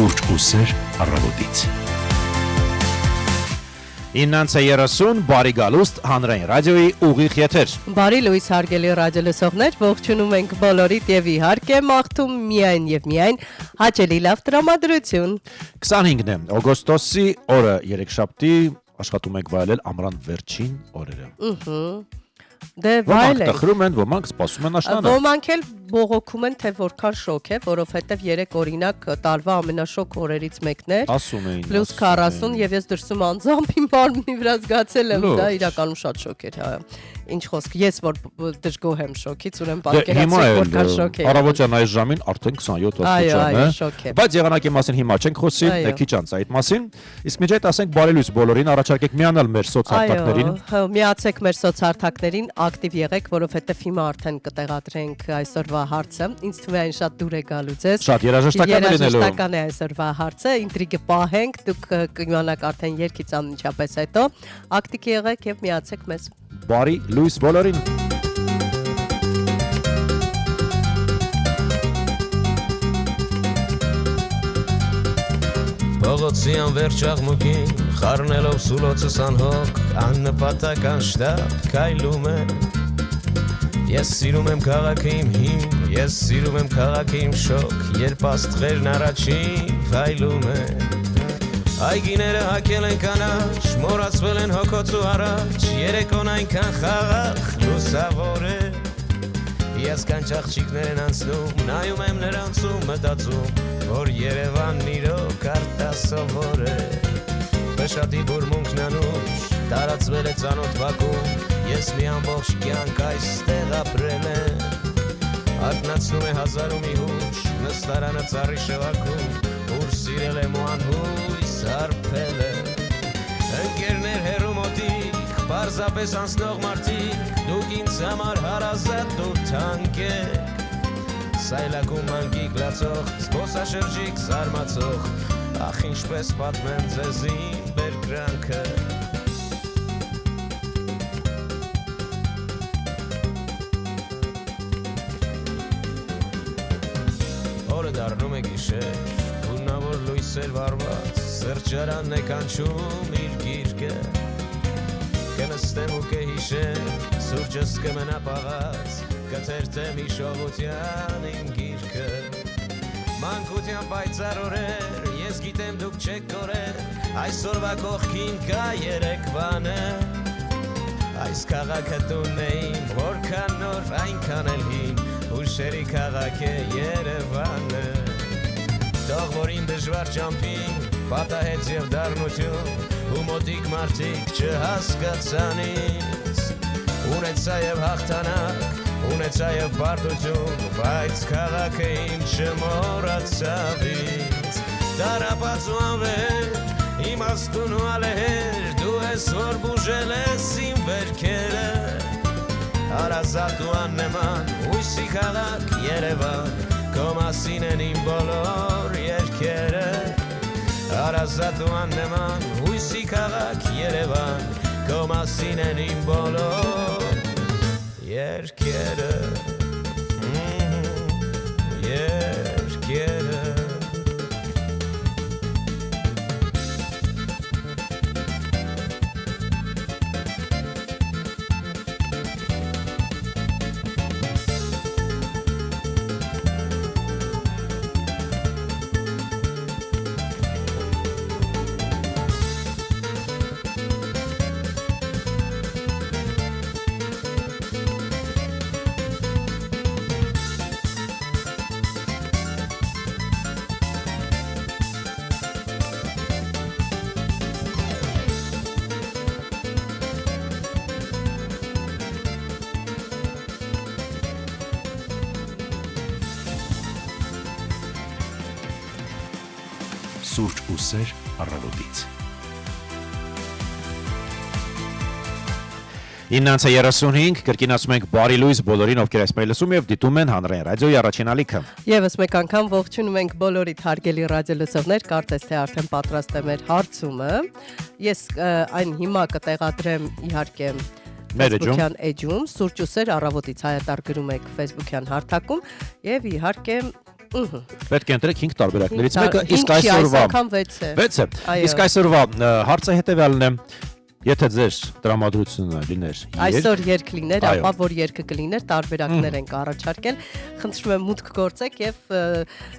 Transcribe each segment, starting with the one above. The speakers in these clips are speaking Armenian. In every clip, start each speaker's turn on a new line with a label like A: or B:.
A: Սուրճ ու սեր առավոտից։
B: 9:30 բարի գալուստ հանրային ռադիոյի ուղիղ եթեր։
C: Բարի լույս հարգելի ռադիոլսողներ, ողջունում ենք բոլորիդ եւ իհարկե մաղթում միայն եւ միայն հաճելի լավ տրամադրություն։
B: 25-ն է օգոստոսի օրը երեքշաբթի աշխատում ենք վայելել ամռան վերջին օրերը։
C: Դե
B: Ոմանք
C: վայել
B: տխրում են, ոմանք սպասում են աշնանը։
C: Ոմանք էլ բողոքում են, թե որքան շոկ է, որովհետև երեք օրինակ տարվա ամենաշոկ օրերից մեկն էր։
B: Ասում էին։
C: Պլյուս 40 եւ ես դրսում անձամբ իմ մարմնի վրա զգացել եմ, դա իրականում շատ շոկ էր, հա։ Ինչ խոսք, ես որ դժգոհ եմ շոկից, ուրեմն պատկերացրեք որքան շոկ է։
B: Առավոտյան այս ժամին արդեն 27 աստիճան է։ Բայց եղանակի մասին հիմա չենք խոսի, քիչ անց այդ մասին։ Իսկ միջ այդ ասենք բարի լույս բոլորին, առաջարկեք միանալ մեր սոցհարթակներին։
C: Այո, միացեք մեր սոցհարթակներին, ակտիվ եղեք, որովհետև հիմա արդեն կտեղադրենք այսօրվա հարցը։ Ինձ թվում է այն շատ դուր է գալու ձեզ։
B: Շատ երաժշտական է լինելու։
C: Երաժշտական է այսօրվա հարցը, ինտրիգը պահենք, դուք կիմանաք արդեն երկից անմիջապես հետո։ Ակտիվ եղեք եւ միացեք մեզ։
B: Բարի լույս բոլորին։
D: Փողոցի անվերջ աղմուկին խառնելով սուլոցս անհոգ աննպատական շտապ քայլում է Ես սիրում եմ քաղաքը իմ հին ես սիրում եմ քաղաքը իմ շոկ երբ աստղերն առաջին փայլում են Այգիները հակել են կանաչ մոռացվել են հոգոցու առաջ երեկոն այնքան խաղաղ լուսավոր է Ես կանչ աղջիկներ են անցնում նայում եմ նրանցում մտածում որ Երևանն իրոք արտասովոր է Բշատի բուրմունքն անուշ տարածվել է ծանոթ վակում Ես մի ամբողջ կյանք այստեղ ապրել եմ Արտնացնում է հազար ու մի հուշ նստարանը ծառի շվաքում Ուր սիրել եմ ու անհույս արփել եմ Ընկերներ հեռու մոտիկ պարզապես անցնող մարդիկ Դուք ինձ համար հարազատ ու թանկ եք Սայլակում մանկիկ լացող զբոսաշրջիկ զարմացող Ախ ինչպես պատմեմ ձեզ իմ բերկրանքը Օրը դառնում է գիշեր Գունավոր լույսեր վարված Սրճարանն է կանչում իր գիրկը Կնստեմ ու կհիշեմ Սուրճս կմնա պաղած Կթերթեմ հիշողության իմ գիրկը Մանկության պայծառ օրեր Ես գիտեմ դուք չեք կորեր Այսօրվա կողքին կա երեկվանը Այս քաղաքը տունն է իմ Որքան նոր այնքան էլ հին Ուշերի քաղաք է Երևանը Թող որ իմ դժվար ճամփին Պատահեց և դառնություն Ու մոտիկ մարդիկ չհասկացան ինձ Ունեցա և հաղթանակ Ունեցա և բարդություն Բայց քաղաքը իմ չմոռացավ ինձ Տարապած ու անվեր Իմաստուն ու ալեհեր Դու ես որ բուժել ես իմ վերքերը Հարազատ ու աննեման Ույսի քաղաք Երևան Քո մասին են իմ բոլոր երգերը Հարազատ ու աննեման Ույսի քաղաք Երևան Քո մասին են իմ բոլոր երգերը Երգերը
A: Սուրճ ու սեր առավոտից։
B: 9:35 կրկին ասում ենք բարի լույս բոլորին, ովքեր այսպես լսում եւ դիտում են հանրային ռադիոյի առաջին ալիքը։
C: Եվս մեկ անգամ ողջունում ենք բոլորիդ հարգելի ռադիոլսողներ, կարծես թե արդեն պատրաստ է մեր հարցումը։ Ես այն հիմա կտեղադրեմ իհարկե Facebook-յան էջում, Սուրճ ու սեր առավոտից հայտար գրում եք Facebook-յան հարթակում եւ իհարկե
B: Պետք է ընտրեք 5 տարբերակներից մեկը, իսկ
C: այսօրվա
B: այսօրվա
C: 6 է։
B: 6 է։ Իսկ այսօրվա հարցը հետևյալն է. Եթե ձեր տրամադրությունը լիներ
C: այսօր երկ լիներ, ապա որ երկը կլիներ, տարբերակներ ենք առաջարկել։ Խնդրում եմ մուտք գործեք եւ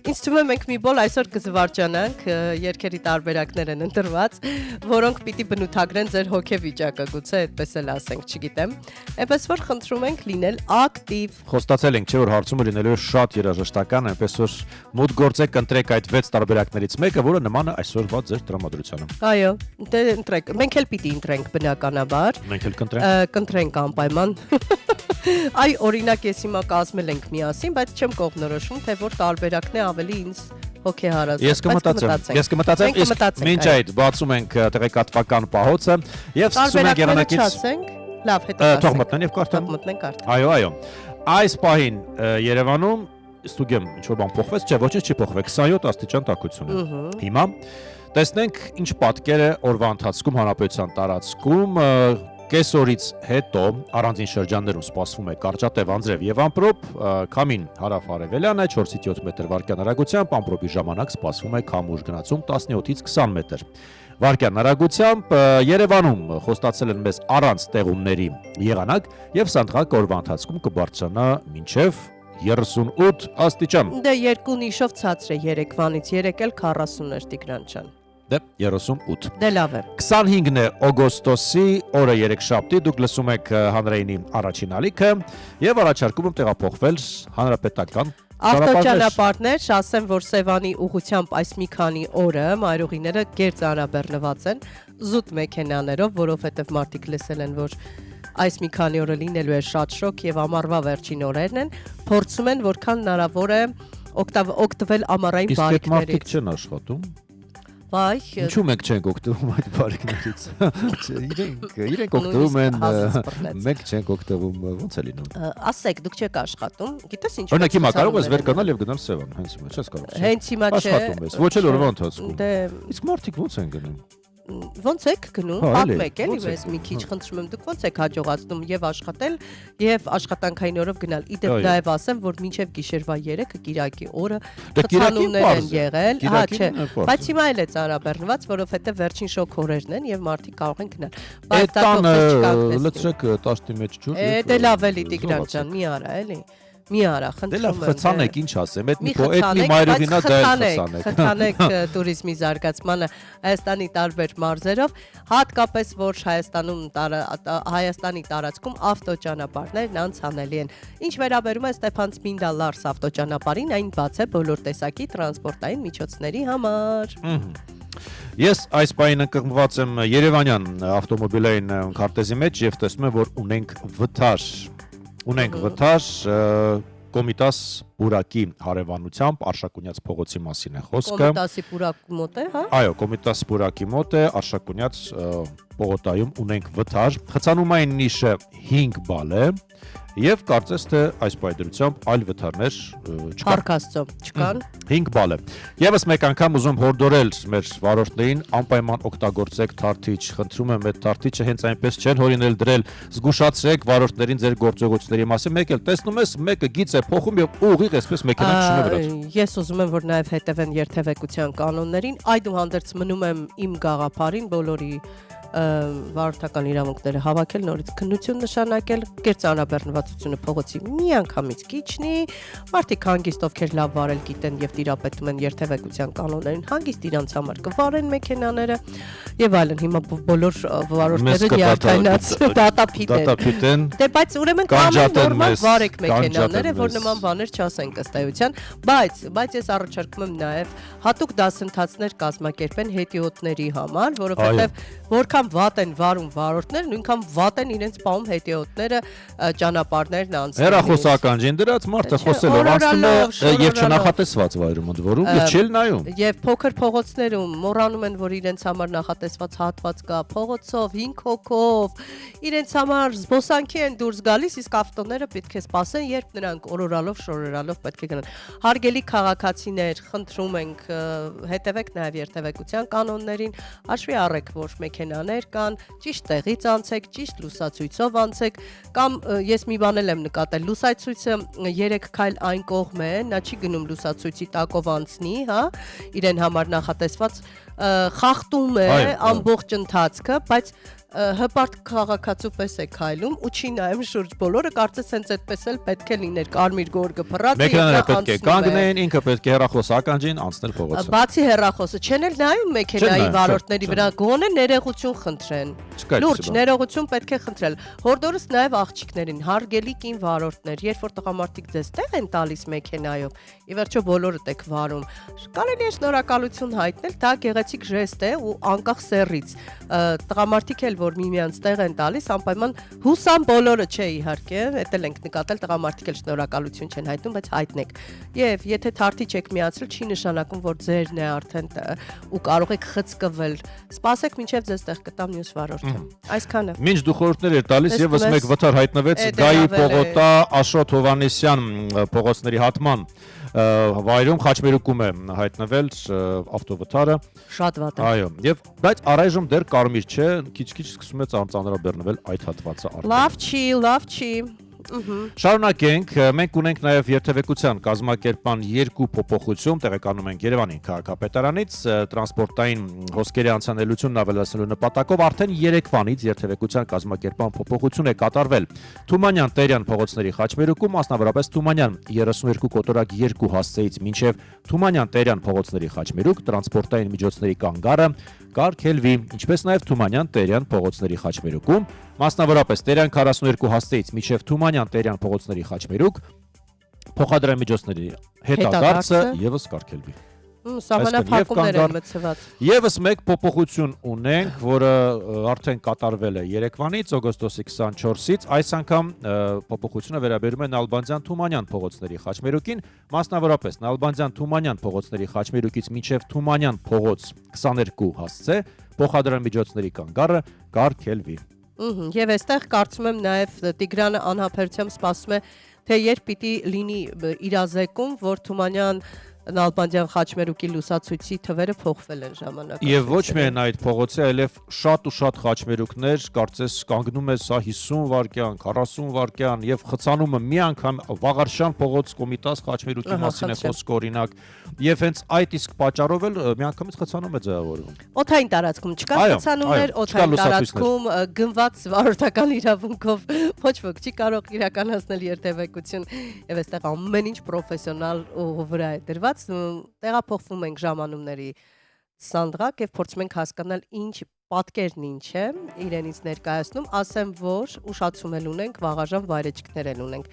C: ինձ թվում է մենք մի բոլ այսօր կզվարճանանք, երկերի տարբերակներ են ընտրված, որոնք պիտի բնութագրեն ձեր հոգեվիճակը, գուցե այդպես էլ ասենք, չգիտեմ։ Այնպես որ խնդրում ենք լինել ակտիվ։
B: Խոստացել ենք, չէ՞ որ հարցումը լինելու է շատ երաժշտական, այնպես որ մուտք գործեք, ընտրեք այդ 6 տարբերակներից մեկը, որը նման է այսօրվա ձեր տրամադրությանը։
C: Այո, դե ընտրեք։ Մենք էլ պիտի ընտրենք բնականաբար։
B: Մենք էլ կընտրենք։
C: Կընտրենք անպայման։ Այ օրինակ ես հիմա կազմել ենք միասին, բայց չեմ կողմնորոշում, թե որ տարբերակն է ավելի ինձ հոգեհարազատ։
B: Ես կմտածեմ, իսկ մինչ այդ բացում ենք տեղեկատվական պահոցը եւ սկսում ենք եղանակից։
C: Լավ, հետո
B: թող մտնեն եւ կարդան։
C: Մտնենք արդեն։
B: Այո։ Այս պահին Երևանում ստուգեմ ինչ որ բան փոխվեց, չէ, ոչինչ չի փոխվել, 27 աստիճան տաքություն է։ Հիմա տեսնենք ինչ պատկեր է օրվա ընթացքում հանրապետության տարածքում կեսօրից հետո առանձին շրջաններում սպասվում է կարճատև անձրև եւ ամպրոպ, քամին հարավ-արևելյան է 4-ից 7 մետր վարկյան հեռագությամբ, ամպրոպի ժամանակ սպասվում է քամուշ գնացում 17-ից 20 մետր վարկյան հեռագությամբ։ Երևանում խոստացել են մեզ առանց տեղումների եղանակ եւ սանդղակ օրվա ընթացքում կբարձրանա մինչեւ 38 աստիճան։
C: Դե երկու նիշով ցածր է երեկվանից, երեք էլ 40 էր Տիգրան ջան։
B: Դե 38։
C: Դե լավ է։
B: 25-ն է օգոստոսի, օրը երեքշաբթի, դուք լսում եք հանրայինի առաջին ալիքը եւ առաջարկում եմ տեղափոխվել հանրապետական
C: ավտոճանապարհներ, ասեմ, որ Սևանի ուղղությամբ այս մի քանի օրը մայրուղիները գերծանրաբեռնված են զուտ մեքենաներով, որովհետև մարդիկ լսել են, որ այս մի քանի օրը լինելու է շատ շոկ եւ ամառվա վերջին օրերն են, փորձում են որքան հնարավոր է օգտվել ամառային
B: բարիկներից։ Իսկ այդ մարդիկ չեն աշխատում։
C: Վայ,
B: ինչու մենք չենք օգտվում այդ բարիկներից։ Իրենք օգտվում են, մենք չենք օգտվում, ո՞նց է լինում։
C: Ասեք, դուք չեք աշխատում, գիտես ինչ։
B: Օրինակ հիմա կարող ես վեր գնալ եւ գնալ Սևան, հենց հիմա չես կարող։
C: Հենց հիմա չէ։
B: Աշխատում ես, ոչ էլ օրվա ընթացքում։
C: Դե
B: իսկ մարդիկ ո՞նց են գնում։
C: Ոնց եք գնում, պատմեք էլի ես մի քիչ խնդրում եմ, դուք ոնց եք հաջողացնում եւ աշխատել եւ աշխատանքային օրով գնալ։ Իդեպ նաեւ ասեմ, որ մինչեւ գիշերվա 3-ը Կիրակի օրը խցանումներ են եղել, հա չէ, բայց հիմա էլ է ծանրաբեռնված, որովհետեւ վերջին շոկ օրերն են եւ մարդիկ կարող են գնալ։
B: Բայց դա կողմից լցրեք տաշտի մեջ ջուր։
C: Դե լավ էլի Տիգրան ջան, մի արա էլի։ Մի արա, խնդրում եմ։
B: Դե լավ, խցանեք, ինչ ասեմ, այդ մի մայրուղինա դա էլ խցանեք։
C: Խթանեք туриզմի զարգացմանը Հայաստանի տարբեր մարզերով, հատկապես որ Հայաստանի տարածքում ավտոճանապարհներն անցանելի են։ Ինչ վերաբերում է Ստեփան-Ծմինդա Լարս ավտոճանապարհին, այն բաց է բոլոր տեսակի տրանսպորտային միջոցների համար։
B: Ես այս պահին ընկղմված եմ Երևանյան ավտոմոբիլային քարտեզի մեջ եւ տեսնում եմ, որ ունենք վթար Կոմիտաս Պուրակի հարևանությամբ Արշակունյաց փողոցի մասին է խոսքը։
C: Կոմիտասի Պուրակի մոտ է, հա։
B: Այո, Կոմիտաս Պուրակի մոտ է Արշակունյաց պողոտայում ունենք վթար։ Խցանումային նիշը 5 բալ է եւ կարծես թե այս պայդրությամբ այլ վթարներ չկան։
C: Փառքաստո, չկան։
B: 5 բալ է։ Եվս մեկ անգամ ուզում հորդորել մեր վարորդներին անպայման օգտագործեք թարթիչ։ Խնդրում եմ այդ թարթիչը հենց այնպես չեն հորինել դրել, զգուշացրեք վարորդներին ձեր գործողությունների մասին։ Մեկ էլ տեսնում ես, մեկը գիծ է փոխում եւ ուղիղ այսպես մեքենան քշում է վրաց։
C: Ես ուզում եմ որ նաեւ հետևեն երթևեկության կանոններին, այդուհանդերձ մնում եմ իմ գաղափարին բոլորի վարորդական իրավունքները հավաքել, նորից քննություն նշանակել, կերծանրաբեռնվածությունը փողոցի միանգամից քիչնի, մարդիկ հանգիստ ովքեր լավ վարել գիտեն եւ տիրապետում են երթևեկության կանոններին, հանգիստ իրանց համար կվարեն մեքենաները եւ այլն։ Հիմա բոլոր վարորդները նյարդայնած դատապիտ են։ Դե բայց ուրեմն կամեն նորմալ վարեք մեքենաները, որ նման բաներ չասեն ըստ էության, բայց ես առաջարկում եմ նաեւ հատուկ դասընթացներ կազմակերպեն հետիոտների համար, որովհետեւ որքան վատ են վարում վարորդները, նույնքան վատ են իրենց պահում հետիոտները ճանապարհներն անցնելիս։
B: Հեռախոսականջին դրած մարդը խոսելով անցնում է եւ չնախատեսված վայրում ընդ որում եւ չել նայում։
C: Եվ փոքր փողոցներում մոռանում են, որ իրենց համար նախատեսված հատված կա փողոցով 5 հոգով, իրենց համար զբոսանքի են դուրս գալիս, իսկ ավտոները պետք է սպասեն, երբ նրանք օրորալով, շորորալով պետք է գնան։ Հարգելի քաղաքացիներ, խնդրում ենք հետևեք նաեւ երթևեկության կանոններին, հաշվի առեք, որ մեքենաները բաներ կան, ճիշտ տեղից անցեք, ճիշտ լուսացույցով անցեք, կամ ես մի բան եմ նկատել, լուսացույցը 3 քայլ այն կողմ է, նա չի գնում լուսացույցի տակով անցնի, հա, իրեն համար նախատեսված խախտում է ամբողջ ընթացքը, բայց հպարտ քաղաքացու պես է քայլում ու չի նայում շուրջ բոլորը կարծես հենց այդպես էլ պետք է լիներ կարմիր գորգը փռած
B: մեքենաները պետք է կանգնեն, ինքը պետք է հեռախոսը ականջին անցնել փողոցը։
C: Բացի հեռախոսը չեն էլ նայում մեքենայի վարորդների վրա, գոնե ներողություն խնդրեն։ Լուրջ ներողություն պետք է խնդրել։ Հորդորս նաև աղջիկներին, հարգելի կին վարորդներ, երբ որ տղամարդիկ ձեզ տեղ են տալիս մեքենայով, ի վերջո բոլորդ եք վարում, կարելի է շնորհակալություն հայտնել, դա գեղեցիկ ժեստ է ու անկախ սեռից։ Տղամարդիկ էլ որ միմյանց տեղ են տալիս, անպայման հուսամ բոլորը չէ իհարկե, դա էլ ենք նկատել, տղամարդիկ էլ շնորհակալություն չեն հայտնում, բայց հայտնեք։ Եվ եթե թարթի չեք միացրել, չի նշանակում, որ ձերն է արդեն ու կարող եք խցկվել։ Սպասեք մինչև ձեզ տեղ կտամ մյուս վարորդը։ Այսքանը։
B: Մինչ դու խորհուրդներ եք տալիս, եւս մեկ վթար հայտնվեց Գայի Պողոտա Աշոտ Հովանեսյան փողոցների հատման վայրում խաչմերուկում է հայտնվել ավտովթարը
C: շատ վատ է։
B: Այո, եւ բայց առայժմ դեռ կարմիր չէ, քիչ-քիչ սկսում է ծանծանրաբեռնվել այդ հատվածը արդեն։
C: Լավ չի։
B: Շարունակենք, մենք ունենք նաև երթևեկության կազմակերպման 2 փոփոխություն, տեղեկանում ենք Երևանի քաղաքապետարանից, տրանսպորտային հոսքերի անցանելությունն ավելացնելու նպատակով արդեն երեկվանից երթևեկության կազմակերպման փոփոխություն է կատարվել։ Թումանյան Տերյան փողոցների խաչմերուկում, մասնավորապես Թումանյան 32 կոտորակ 2 հասցեից մինչև Թումանյան Տերյան փողոցների խաչմերուկ, տրանսպորտային միջոցների կանգառը կարգելվի, ինչպես նաև Թումանյան Տերյան փողոցների խաչմերուկում, մասնավորապես Տերյան 42 հասցեից մինչև Թումանյան Տերյան փողոցների խաչմերուկ, փոխադրամիջոցների հետադարձը եւս կարգելվի։
C: Սահմանափակումներ են մցված։
B: Եվս մեկ փոփոխություն ունենք, որը արդեն կատարվել է Երևանից օգոստոսի 24-ից, այս անգամ փոփոխությունը վերաբերում է Նալբանդյան Թումանյան փողոցների խաչմերուկին, մասնավորապես Նալբանդյան Թումանյան փողոցների խաչմերուկից մինչև Թումանյան փողոց 22 հասցե, փոխադրամիջոցների կանգառը կարգելվի։
C: Եվ այստեղ կարծում եմ նաև Տիգրանը անհապերությամբ սպասում է, թե երբ պիտի լինի իրազեկում, որ Թումանյան Նալբանդյան խաչմերուկի լուսացույցի թվերը փոխվել են ժամանակակից։
B: Եվ ոչ միայն այդ փողոցի, այլև շատ ու շատ խաչմերուկներ, կարծես կանգնում է սա 50 վայրկյան, 40 վայրկյան եւ խցանումը մի անգամ Վաղարշան փողոց Կոմիտաս խաչմերուկի մասին է խոսքը օրինակ, եւ հենց այդ իսկ պատճառով էլ միանգամից խցանում է ձևավորվում։
C: Օթային տարածքում չկա խցանումներ, օթային տարածքում գնված վարորդական իրավունքով ոչ ոք չի կարող իրականացնել երթևեկություն եւ այստեղ ամեն ինչ պրոֆեսիոնալ վրա է դրված։ Տեղափոխվում ենք ժամանումների սանդղակ եւ փորձում ենք հասկանալ ինչ պատկերն ինչ է իրենից ներկայացնում, ասեմ որ ուշացում էլ ունենք, վաղաժամ վայրեջքներ էլ ունենք։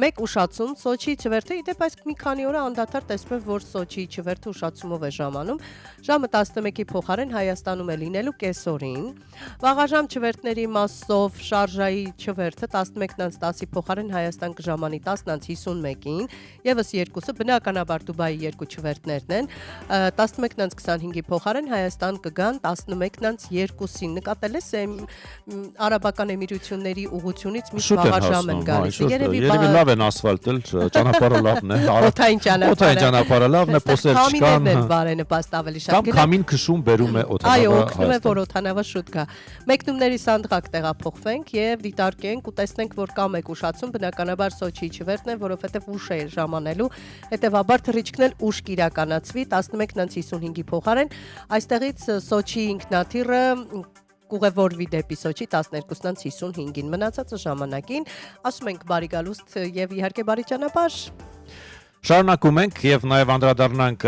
C: Մեկ ուշացում Սոչիի չվերթը, իդեպ այս մի քանի օր անդադար տեսնում եմ, որ Սոչիի չվերթը ուշացումով է ժամանում, ժամը 11-ի փոխարեն Հայաստանում է լինելու կեսօրին։ Վաղաժամ չվերթների մասով շարժայի չվերթը 11:10-ի փոխարեն Հայաստան կժամանի 10:51-ին, եւս երկուսը բնականաբար Դուբայի երկու չվերթներն են, 11:25-ի փոխարեն Հայաստան կգան 11:02-ին։ Նկատել ես Արաբական Էմիրությունների ուղությունից մի վաղաժամ են գալիս։
B: Երևի լավ են ասֆալտել, ճանապարհը լավն է։
C: Օթային
B: ճանապարհը լավն է, փոսեր չկան։
C: Քամիներն են բարենպաստ ավելի շատ։
B: Կամ քամին քշում բերում է օթանավը։
C: Այո, օգնում է, որ օթանավը շուտ գա։ Մեկնումների սանդղակ տեղափոխվենք եւ դիտարկենք ու տեսնենք, որ կա մեկ ուշացում, բնականաբար Սոչիի չվերթն է, որովհետեւ ուշ է ժամանելու, հետեւաբար թռիչքն էլ ուշ կիրականացվի 11:55-ի փոխարեն։ Այստեղից Սոչիի ինքնաթիռը կուղևորվի դեպի Սոչի 12:55-ին, մնացածը ժամանակին, ասում ենք բարի գալուստ եւ իհարկե բարի ճանապարհ։
B: Շարունակում ենք եւ նաեւ անդրադառնանք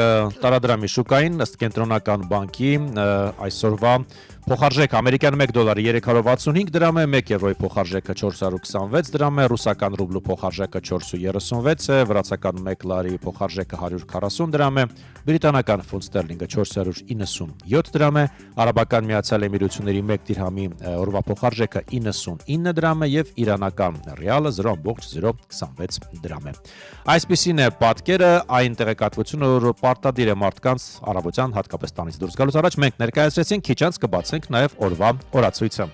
B: տարադրամի շուկային ըստ կենտրոնական բանկի այսօրվա փոխարժեք ամերիկյան $1 365 դրամ է, 1 եվրոյի փոխարժեքը 426 դրամ է, ռուսական ռուբլու փոխարժեքը 436 է, վրացական 1 լարի փոխարժեքը 140 դրամ է, բրիտանական ֆունտ ստերլինգը 497 դրամ է, արաբական Միացյալ Էմիրությունների 1 դիրհամի օրվա փոխարժեքը 99 դրամ է եւ իրանական ռիալը 0.026 դրամ է։ Այսպիսին է պատկերը, այն տեղեկատվությունը, որ պարտադիր է մարդկանց առավոտյան հատկապես տանից դուրս գալուց առաջ մենք ներկայացրեցինք, քիչ անց կբացենք նաև օրվա օրացույցը։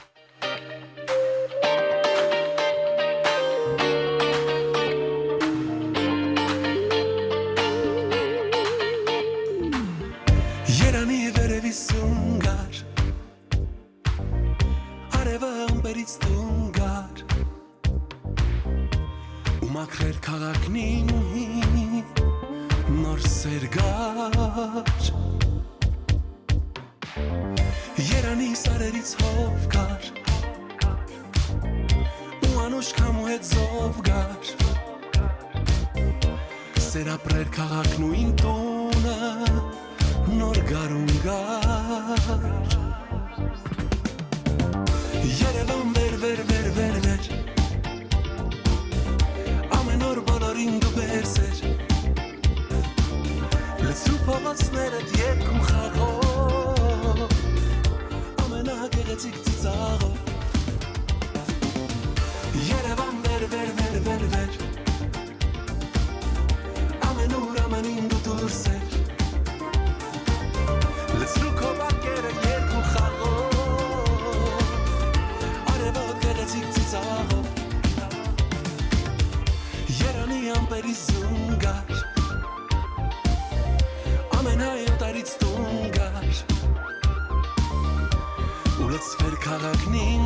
E: Երանի վերևի սունգար զունգար ու մաքրել քաղաքնին նոր սերգար Երանի սարերից հով կար ու անուշ կամու հետ զով գար Սեր ապրեր քաղաքն ու իմ տունը նոր գարուն գար Երևան վեր ամեն օր բոլորին դու բերսեր լցրու փողոցներդ երկու խաղով ամենագեղեցիկ ծիծաղով Երևան վեր ամեն օր ամենին դու դուրսեր լցրու քո բակերը երկու խաղով արևոտ գեղեցիկ ծիծաղով Երանի ամպերի զունգար ամեն հայոտարից տունգար ու լցվեր քաղաքնին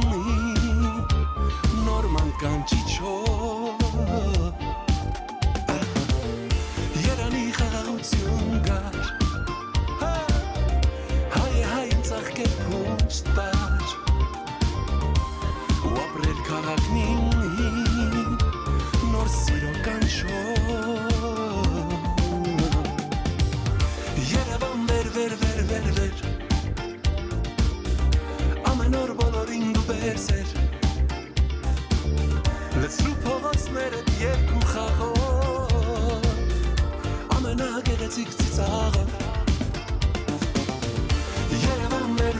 E: նորման կանչիչով Երանի խաղաղություն գար հայ ծաղկել փուշտ բար ու ապրել քաղաքնին նոր սիրո կանչով Երևան վեր ամեն օր բոլորին դու բերսեր լցրու փողոցներդ երկու խաղով ամենագեղեցիկ ծիծաղով Երևան վեր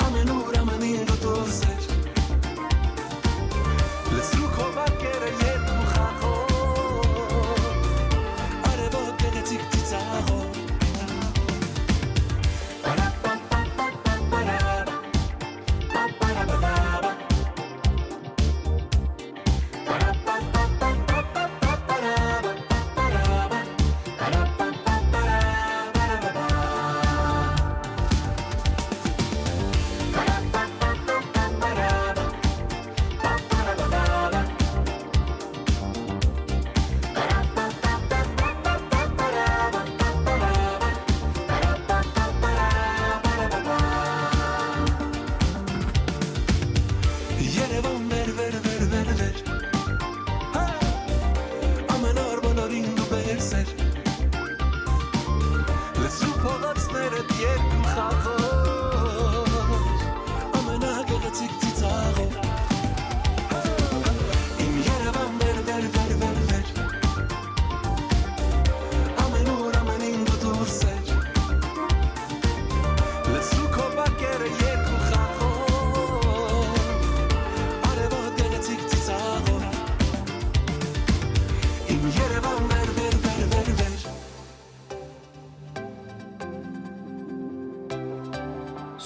E: ամեն օր ամենին դու դուրսեր լցրու քո բակերը երկու խաղով արևոտ գեղեցիկ ծիծաղով Երևան վեր ամեն օր բոլորին դու բերսեր լցրու փողոցներդ երկու խաղով ամենագեղեցիկ ծիծաղով իմ Երևան վեր ամեն օր ամենին դու դուրսեր լցրու քո բակերը երկու խաղով Երևան վեր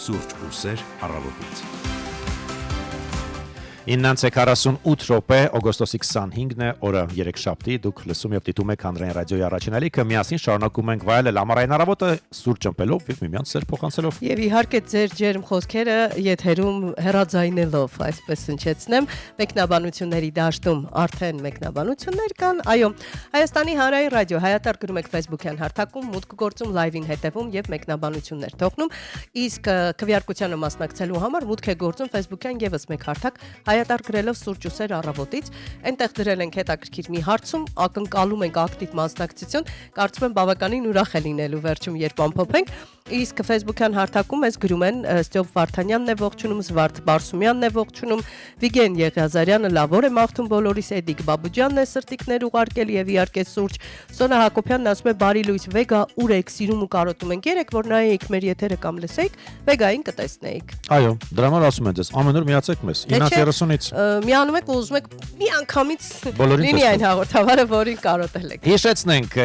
A: Սուրճ ու սեր առավոտից
B: 9:48 րոպե օգոստոսի 25-ն է օրը երեքշաբթի դուք լսում եւ դիտում եք Հանրային ռադիոյի առաջին ալիքը միասին շարունակում ենք վայելել ամառային առավոտը սուրճ ջմփելով եւ միմյանց սեր փոխանցելով
C: Եվ իհարկե ձեր ջերմ խոսքերը եթերում հեռաձայնելով, այսպես հնչեցնեմ, մեկնաբանությունների դաշտում արդեն մեկնաբանություններ կան։ Այո, Հայաստանի Հանրային ռադիո հայատար գրում եք Facebook-յան հարթակում, մուտք գործում լայվին հետևում եւ մեկնաբանություններ թողնում։ Իսկ քվեարկությանը մասնակցելու համար մուտք է գործում Facebook-յան եւս մեկ հարթակ հայատար գրելով սուրճ ու սեր առավոտից։ Այնտեղ դրել ենք հետաքրքիր մի հարցում, ակնկալում ենք ակտիվ մասնակցություն, կարծում եմ բավականին ուրախ է լինելու վերջում, երբ ամփոփենք։ Իսկ Facebook-յան հարթակում ես գրում են Ստյոպ Վարդանյանն է ողջունում, Զվարթ Բարսումյանն է ողջունում, Վիգեն Եղիազարյանը լավ օր է մաղթում բոլորիս, Էդիկ Բաբուջյանն է սրտիկներ ուղարկել եւ իհարկե սուրճ։ Սոնա Հակոբյանն ասում է բարի լույս, Վեգա ուր եք սիրում ու կարոտում ենք։ Երեք որ նայեիք մեր եթերը կամ լսեիք, Վեգային կտեսնեիք։
B: Այո, դրա համար ասում են ձեզ, ամեն օր միացեք մեզ 9:30-ից։
C: Միանում եք ու ուզում եք մի անգամից
B: Բոլորին
C: լինի այն հաղորդավարը, որին կարոտել եք։
B: Հիշեցնենք,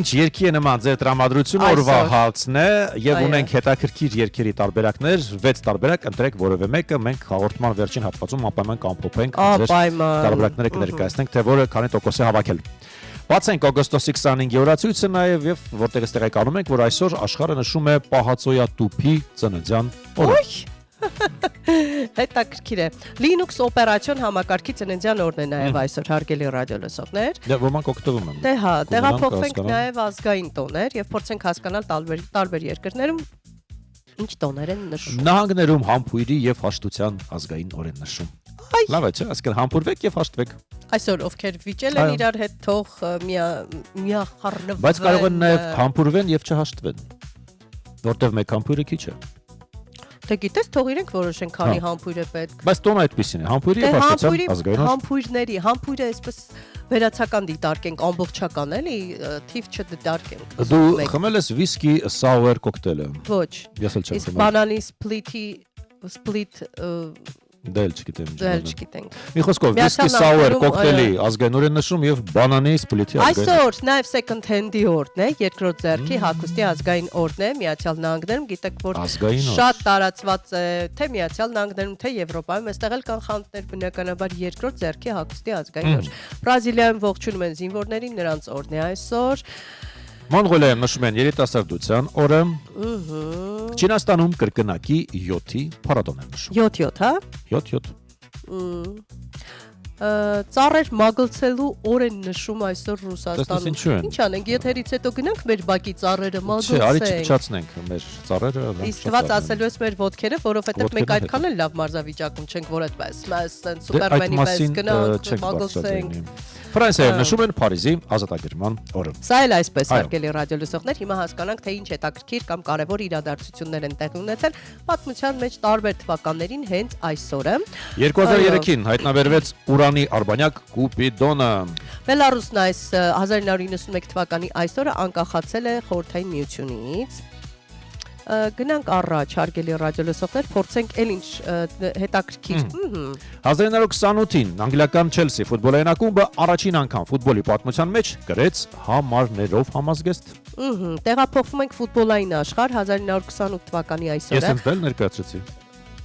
B: ինչ երկի է նման ձեր տրամադրությունը օրվա հարցն է եւ ունենք հետաքրքիր երկերի տարբերակներ, 6 տարբերակ, ընտրեք որևէ մեկը, մենք հաղորդման վերջին հատվածում անպայման կամփոփենք ձեր տարբերակները կներկայացնենք, թե որը քանի տոկոս է հավաքել։ Բացենք օգոստոսի 25-ի օրացույցը նաև եւ որտեղից տեղեկանում ենք, որ այսօր աշխարհը նշում է Պահածոյատուփի ծննդյան օրը։
C: Հետաքրքիր է։ Linux օպերացիոն համակարգի ծննդյան օրն է նաև այսօր հարգելի ռադիոլսողներ։
B: Դե ոմանք օգտվում են։
C: Դե հա, տեղափոխվենք
B: հասկանալ։
C: նաև ազգային տոներ եւ փորձենք հասկանալ տարբեր երկրներում ինչ տոներ են նշում։
B: Նահանգներում համբույրի եւ հաշտության ազգային օր են նշում։ Լավ է, չէ՞, այսինքն համբուրվեք եւ հաշտվեք։
C: Այսօր ովքեր վիճել են իրար հետ թող միախառնվեն։
B: Բայց կարող են նաև համբուրվեն եւ չհաշտվեն։ Որտեվ մեկ համբույրը քիչ է։
C: Դե գիտես, թող իրենք որոշեն, քանի համբույր է պետք։
B: Բայց տոնը այդպեսին է, համբույրի եւ հաշտության ազգային օր։
C: Համբույրների, համբույրը այսպես վերացական դիտարկենք, ամբողջական էլի, թիվ չդիտարկենք։
B: Դու խմել ես վիսկի sour կոկտեյլը։
C: Ոչ։
B: Ես էլ չեմ
C: Իսկ
B: խմել։
C: բանանի split
B: Դել չգիտեմ ինչ։
C: դել չգիտենք։
B: Մի խոսքով վիսկի sour կոկտեյլի ազգային օր են նշում եւ բանանի սպլիթի ազգային։
C: Այսօր նաև second hand-ի օրն է, երկրորդ ձեռքի հագուստի ազգային օրն է Միացյալ Նահանգներում, գիտեք որ շատ տարածված է թե Միացյալ Նահանգներում, թե Եվրոպայում, այստեղ էլ կան խանութներ բնականաբար երկրորդ ձեռքի հագուստի ազգային օր։ Բրազիլիայում ողջունում են զինվորներին, նրանց օրն է այսօր։
B: Մոնղոլիայում նշում են երիտասարդության օրը։ Չինաստանում կրկնակի 7-ի փառատոն են նշում։
C: 7-7, հա։
B: 7-7։
C: Ծառեր մագլցելու օր են նշում այսօր
B: Տեսնես ինչու
C: Ռուսաստանում։
B: են։
C: Ինչ անենք, եթերից հետո գնանք մեր բակի ծառերը
B: Չէ, արի
C: մագլցենք։
B: չփչացնենք մեր ծառերը։
C: Իսկ թված ասելու ես մեր ոդքերը, որովհետև մենք այդքան էլ լավ մարզավիճակում չենք, որ այդպես մեծ սուպերմենի պես գնանք, մագլցենք։
B: Ֆրանսիայում նշում են Փարիզի ազատագրման օրը։
C: Սա էլ այսպես հարգելի ռադիոլսողներ, հիմա հասկանանք թե ինչ հետաքրքիր կամ կարևոր իրադարձություններ են տեղի ունեցել պատմության մեջ տարբեր թվականներին հենց այսօրը։
B: 2003-ին հայտնաբերվեց ուրանի արբանյակ Կուպիդոնը։
C: Բելարուսն այս 1991 թվականի այսօրը անկախացել է Խորհրդային Միությունից։ Գնանք առաջ հարգելի ռադիոլսողներ, փորձենք էլ ինչ հետաքրքիր։
B: 1928-ին անգլիական Չելսի ֆուտբոլային ակումբը առաջին անգամ ֆուտբոլի պատմության մեջ գրեց համարներով համազգեստ։
C: Տեղափոխվում ենք ֆուտբոլային աշխարհ 1928 թվականի
B: Ես
C: այսօրը։
B: ինձ դել ներկայացրեցի։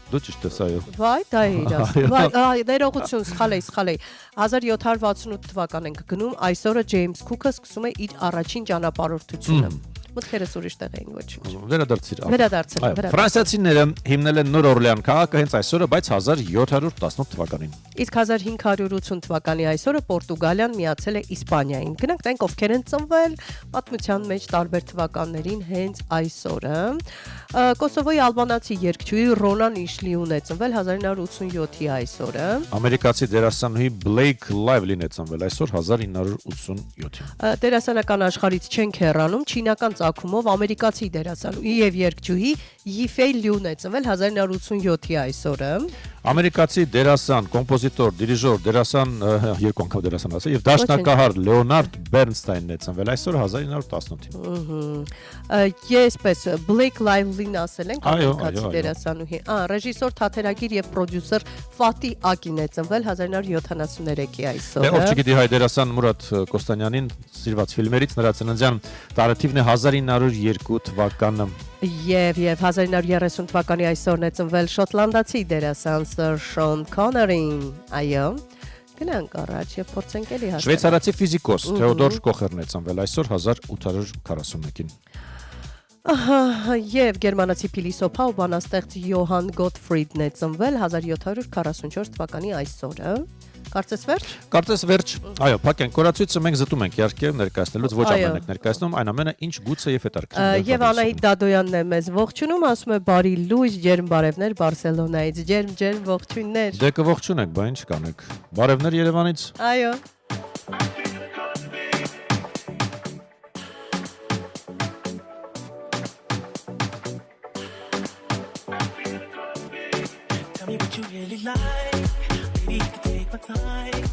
B: Դու ճիշտ ես, այո։
C: Վայ, դա է իրաց։ Վայ, ներողություն, սխալ էի։ 1768 թվական ենք գնում, այսօրը Ջեյմս Քուքը սկսում է իր առաջին ճանապարհորդությունը։ Մտքերս ուրիշ տեղ էին, ոչինչ։
B: Վերադարձիր։
C: Վերադարձել։
B: Ֆրանսիացիները հիմնել են Նոր Օրլեան քաղաքը հենց այսօրը, բայց 1718 թվականին։
C: Իսկ 1580 թվականի այսօրը Պորտուգալիան միացել է Իսպանիային։ Գնանք տենք ովքեր են ծնվել պատմության մեջ տարբեր թվականներին հենց այսօրը։ Կոսովոյի ալբանացի երգչուհի Ռոնան Իշլիուն է ծնվել 1987-ի այսօրը։
B: Ամերիկացի դերասանուհի Բլեյք Լայվլին է ծնվել այսօր 1987-ին։
C: Դերասանական աշխարհից չենք հեռանում, չինական ծագումով ամերիկացի դերասանուհի եւ երգչուհի Յիֆեյ Լյուն է ծնվել 1987-ի այսօրը։
B: Ամերիկացի դերասան, կոմպոզիտոր, դիրիժոր, դերասան, երկու անգամ դերասան ասա, եւ դաշնակահար Լեոնարդ Բերնստայնն է ծնվել այսօր 1918-ին։
C: Եսպես Բլեյք Լայվլին ասել ենք
B: Այո,
C: ամերիկացի դերասանուհի։ Ռեժիսոր, թատերագիր եւ պրոդյուսեր Ֆատի Ակին է ծնվել 1973-ի այսօրը։
B: Ով չգիտի հայ դերասան Մուրադ Կոստանյանին սիրված ֆիլմերից նրա ծննդյան տարեթիվն է 1902 թվականը։
C: Եվ 1930 թվականի այսօրն է ծնվել շոտլանդացի դերասան Սր Շոն Քոներին։ Այո։ Գնանք առաջ եւ փորձենք էլի հասկանալ։
B: Շվեյցարացի ֆիզիկոս Թեոդոր Կոխերն է ծնվել այսօր 1841-ին։
C: Եվ գերմանացի փիլիսոփա ու բանաստեղծ Յոհան Գոթֆրիդն է ծնվել 1744 թվականի այսօրը։ Կարծես վերջ։
B: Կարծես վերջ։ Այո, փակենք կորացույցը, մենք զտում ենք իհարկե ներկայացնելուց ոչ ամեն եք ներկայացնում, այն ամենը ինչ գուցե եւ հետաքրքիր։
C: Եվ Անահիտ Դադոյանն է մեզ ողջունում, ասում է բարի լույս, ջերմ բարևներ Բարսելոնայից, ջերմ ողջույններ։
B: Դե կողջունեք, բա ինչ կանեք։ Բարևներ Երևանից։
C: Այո։
E: Tell me what you really like. Maybe you can take my time.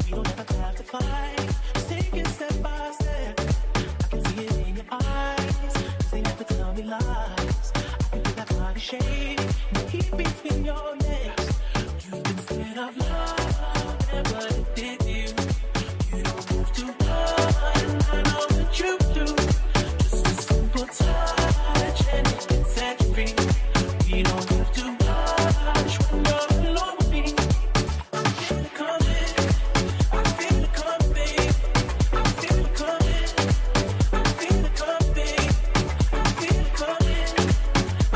E: We don't ever have to fight. Just take it step by step. I can see it in your eyes. 'Cause they never tell me lies. I can feel that body shake. The heat between your legs. You've been scared of love and what it did to you. You don't move too much. I know that you do. Just a simple touch and it can set you free. We don't have to rush when you're alone with me. I feel it coming. I feel it coming. I feel it coming. I feel it coming. I feel it coming.